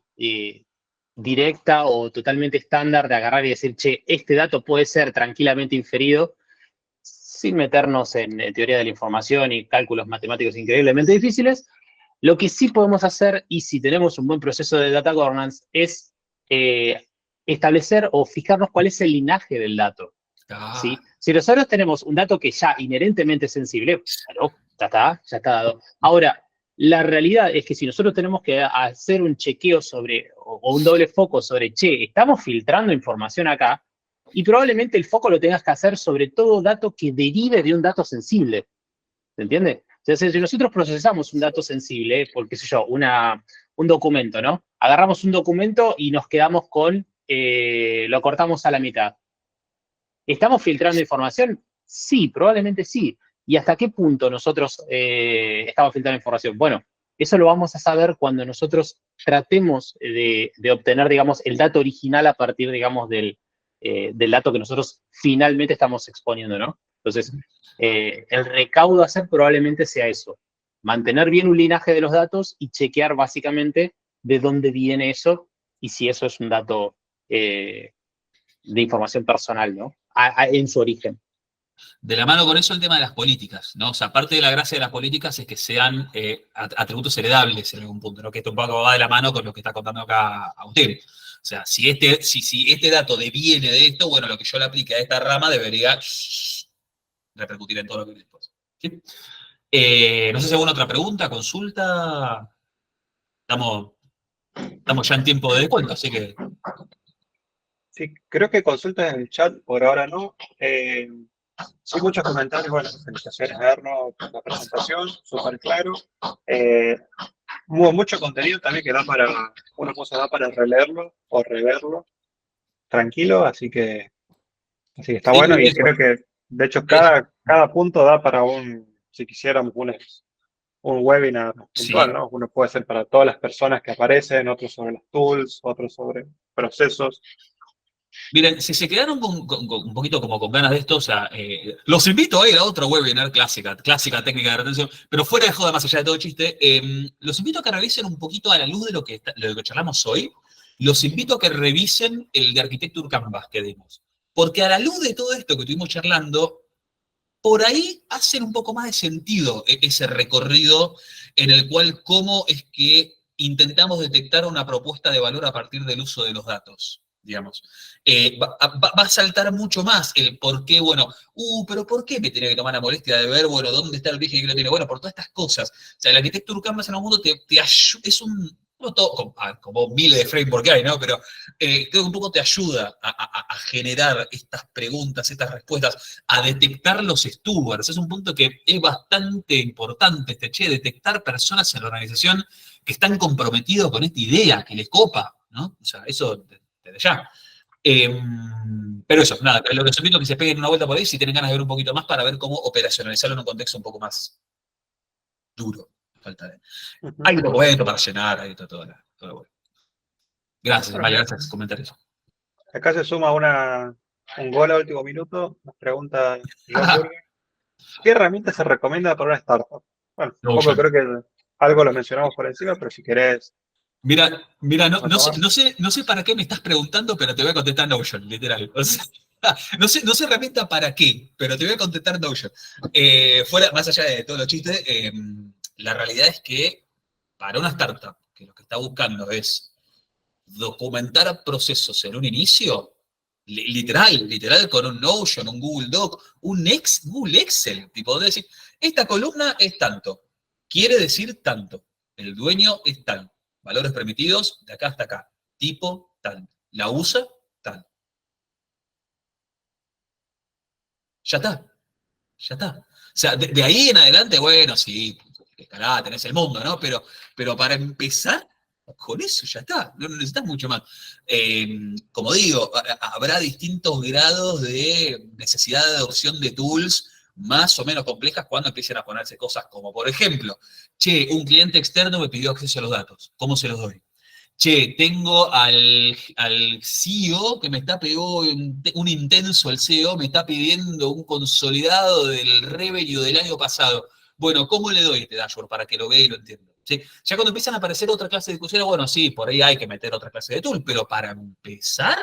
directa o totalmente estándar de agarrar y decir, che, este dato puede ser tranquilamente inferido, sin meternos en teoría de la información y cálculos matemáticos increíblemente difíciles, lo que sí podemos hacer, y si tenemos un buen proceso de data governance, es establecer o fijarnos cuál es el linaje del dato. ¿Sí? Si nosotros tenemos un dato que ya inherentemente es sensible, claro, ya está dado. Ahora, la realidad es que si nosotros tenemos que hacer un chequeo sobre, o un doble foco sobre, che, estamos filtrando información acá, y probablemente el foco lo tengas que hacer sobre todo dato que derive de un dato sensible. ¿Se entiende? Entonces, si nosotros procesamos un dato sensible, por qué sé yo, un documento, ¿no? Agarramos un documento y nos quedamos con, lo cortamos a la mitad. ¿Estamos filtrando información? Sí, probablemente sí. ¿Y hasta qué punto nosotros estamos filtrando información? Bueno, Eso lo vamos a saber cuando nosotros tratemos de obtener, digamos, el dato original a partir, digamos, del dato que nosotros finalmente estamos exponiendo, ¿no? Entonces, el recaudo a hacer probablemente sea eso, mantener bien un linaje de los datos y chequear básicamente de dónde viene eso y si eso es un dato de información personal, ¿no? En su origen. De la mano con eso el tema de las políticas, ¿no? O sea, parte de la gracia de las políticas es que sean atributos heredables en algún punto, ¿no? Que esto un poco va de la mano con lo que está contando acá Agustín. O sea, si este dato deviene de esto, bueno, lo que yo le aplique a esta rama debería repercutir en todo lo que viene después. ¿Sí? No sé si hay alguna otra pregunta, consulta. Estamos ya en tiempo de descuento, así que... Sí, creo que consultas en el chat por ahora no. Sí, muchos comentarios, bueno, felicitaciones a Erno por la presentación, súper claro. Hubo mucho contenido también que da para, una cosa da para releerlo o reverlo tranquilo, así que está Sí, bueno y eso, creo que, de hecho, eso. cada punto da para si quisiéramos, un webinar puntual, Sí. ¿no? Uno puede ser para todas las personas que aparecen, otros sobre los tools, otros sobre procesos. Miren, si se quedaron con un poquito como con ganas de esto, o sea, los invito a ir a otro webinar clásica técnica de retención, pero fuera de joda, más allá de todo chiste, los invito a que revisen un poquito a la luz de lo que charlamos hoy, los invito a que revisen el de Architecture Canvas que dimos, porque a la luz de todo esto que estuvimos charlando, por ahí hacen un poco más de sentido ese recorrido en el cual cómo es que intentamos detectar una propuesta de valor a partir del uso de los datos, digamos. Va a saltar mucho más el por qué, bueno, pero ¿por qué me tenía que tomar la molestia de ver, bueno, dónde está el origen que lo tiene? Bueno, por todas estas cosas. O sea, el arquitectura Canvas en el mundo te ayuda, es un, no todo, como miles de frameworks que hay, ¿no? Pero creo que un poco te ayuda a generar estas preguntas, estas respuestas, a detectar los stewards. Es un punto que es bastante importante, detectar personas en la organización que están comprometidos con esta idea, que les copa, ¿no? O sea, eso desde ya. Pero eso, nada, lo que os invito es que se peguen una vuelta por ahí si tienen ganas de ver un poquito más para ver cómo operacionalizarlo en un contexto un poco más duro. Falta de... Hay un documento para llenar, hay todo lo bueno. Gracias, Amalia, gracias por comentar eso. Acá se suma un gol a último minuto, nos pregunta Iván Burger. ¿Qué herramienta se recomienda para una startup? Bueno, un poco creo que algo lo mencionamos por encima, pero si querés... Mira, no sé para qué me estás preguntando, pero te voy a contestar Notion, literal. O sea, no sé herramienta para qué, pero te voy a contestar Notion. Más allá de todos los chistes, la realidad es que para una startup que lo que está buscando es documentar procesos en un inicio, literal con un Notion, un Google Doc, Google Excel, tipo de decir, esta columna es tanto, quiere decir tanto, el dueño es tal, valores permitidos de acá hasta acá, tipo tal, la usa tal. Ya está. O sea, de ahí en adelante, bueno, sí, escalada, tenés el mundo, ¿no? Pero para empezar, con eso ya está, no necesitas mucho más. Como digo, habrá distintos grados de necesidad de adopción de tools más o menos complejas cuando empiecen a ponerse cosas como, por ejemplo, che, un cliente externo me pidió acceso a los datos, ¿cómo se los doy? Che, tengo al CEO que me está pidiendo un intenso, el CEO me está pidiendo un consolidado del revenue del año pasado. Bueno, ¿cómo le doy este dashboard para que lo vea y lo entienda? ¿Sí? Ya cuando empiezan a aparecer otra clase de discusiones, bueno, sí, por ahí hay que meter otra clase de tool, pero para empezar,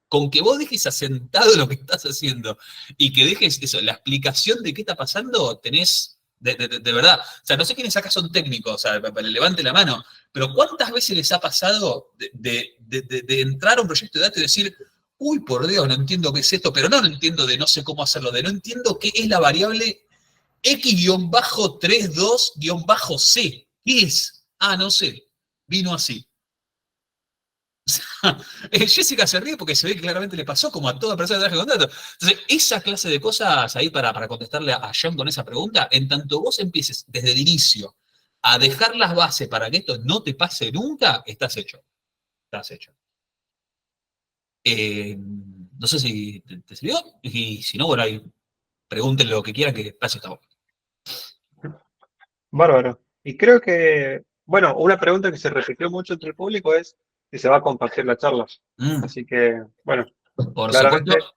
con que vos dejes asentado lo que estás haciendo y que dejes eso, la explicación de qué está pasando, tenés, de verdad, o sea, no sé quiénes acá son técnicos, o sea, levante la mano, pero ¿cuántas veces les ha pasado de entrar a un proyecto de datos y decir, uy, por Dios, no entiendo qué es esto, pero no entiendo de no sé cómo hacerlo, de no entiendo qué es la variable X-32-C? ¿Qué es? Ah, no sé, vino así. Jessica se ríe porque se ve que claramente le pasó como a toda persona que trabaja con datos. Entonces, esa clase de cosas ahí para contestarle a John con esa pregunta, en tanto vos empieces desde el inicio a dejar las bases para que esto no te pase nunca, estás hecho. Estás hecho. No sé si te sirvió, y si no, bueno, ahí pregúntenle lo que quieran que pase esta voz. Bárbaro. Y creo que, bueno, una pregunta que se repitió mucho entre el público es si se va a compartir la charla. Así que, bueno, Por claramente, supuesto.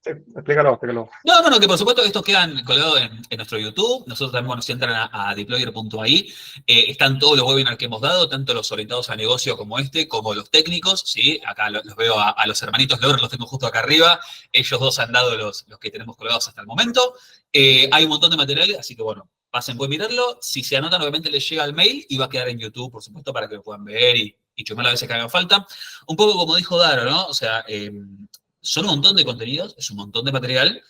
sí, explícalo. No, que por supuesto estos quedan colgados en nuestro YouTube. Nosotros también, bueno, si entran a deployer.ai, están todos los webinars que hemos dado, tanto los orientados a negocio como este, como los técnicos, ¿sí? Acá los veo a los hermanitos Lor, los tengo justo acá arriba. Ellos dos han dado los que tenemos colgados hasta el momento. Hay un montón de materiales, así que bueno, pasen, pueden mirarlo. Si se anotan, obviamente les llega el mail y va a quedar en YouTube, por supuesto, para que lo puedan ver y chumar las veces que haga falta. Un poco como dijo Daro, ¿no? O sea, son un montón de contenidos, es un montón de material.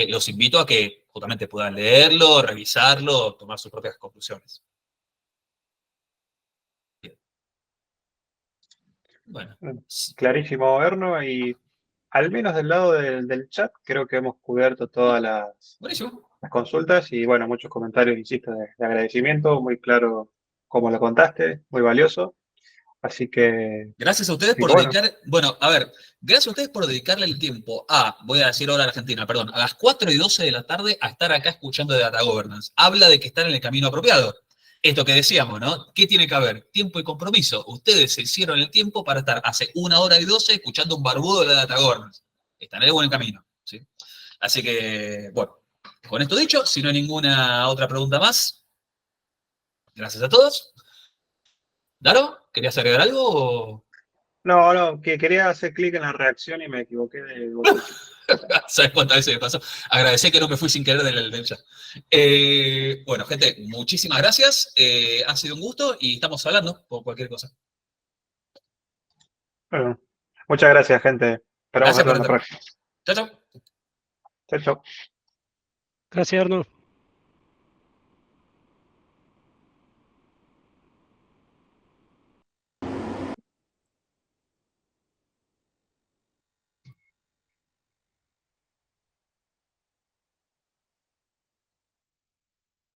Los invito a que justamente puedan leerlo, revisarlo, tomar sus propias conclusiones. Bien. Bueno. Clarísimo, Erno, y al menos del lado del chat creo que hemos cubierto todas las Buenísimo. consultas y, bueno, muchos comentarios, insisto, de agradecimiento, muy claro como lo contaste, muy valioso. Así que, Gracias a ustedes por bueno, dedicar, bueno, a ver, gracias a ustedes por dedicarle el tiempo voy a decir ahora a Argentina, perdón, a las 4:12 de la tarde a estar acá escuchando de Data Governance. Habla de que están en el camino apropiado. Esto que decíamos, ¿no? ¿Qué tiene que haber? Tiempo y compromiso. Ustedes se hicieron el tiempo para estar hace 1:12 escuchando un barbudo de la Data Governance. Están en el buen camino, ¿sí? Así que, bueno, con esto dicho, si no hay ninguna otra pregunta más, gracias a todos. ¿Daro? ¿Querías agregar algo o...? no, que quería hacer clic en la reacción y me equivoqué de botón. ¿Sabes cuántas veces me pasó? Agradecer que no me fui sin querer del chat. Bueno, gente, muchísimas gracias. Ha sido un gusto y estamos hablando por cualquier cosa. Bueno, muchas gracias, gente. Esperamos Gracias verlo por en la estar. próxima. Chao, chao. Chau, chau. Gracias, Arno.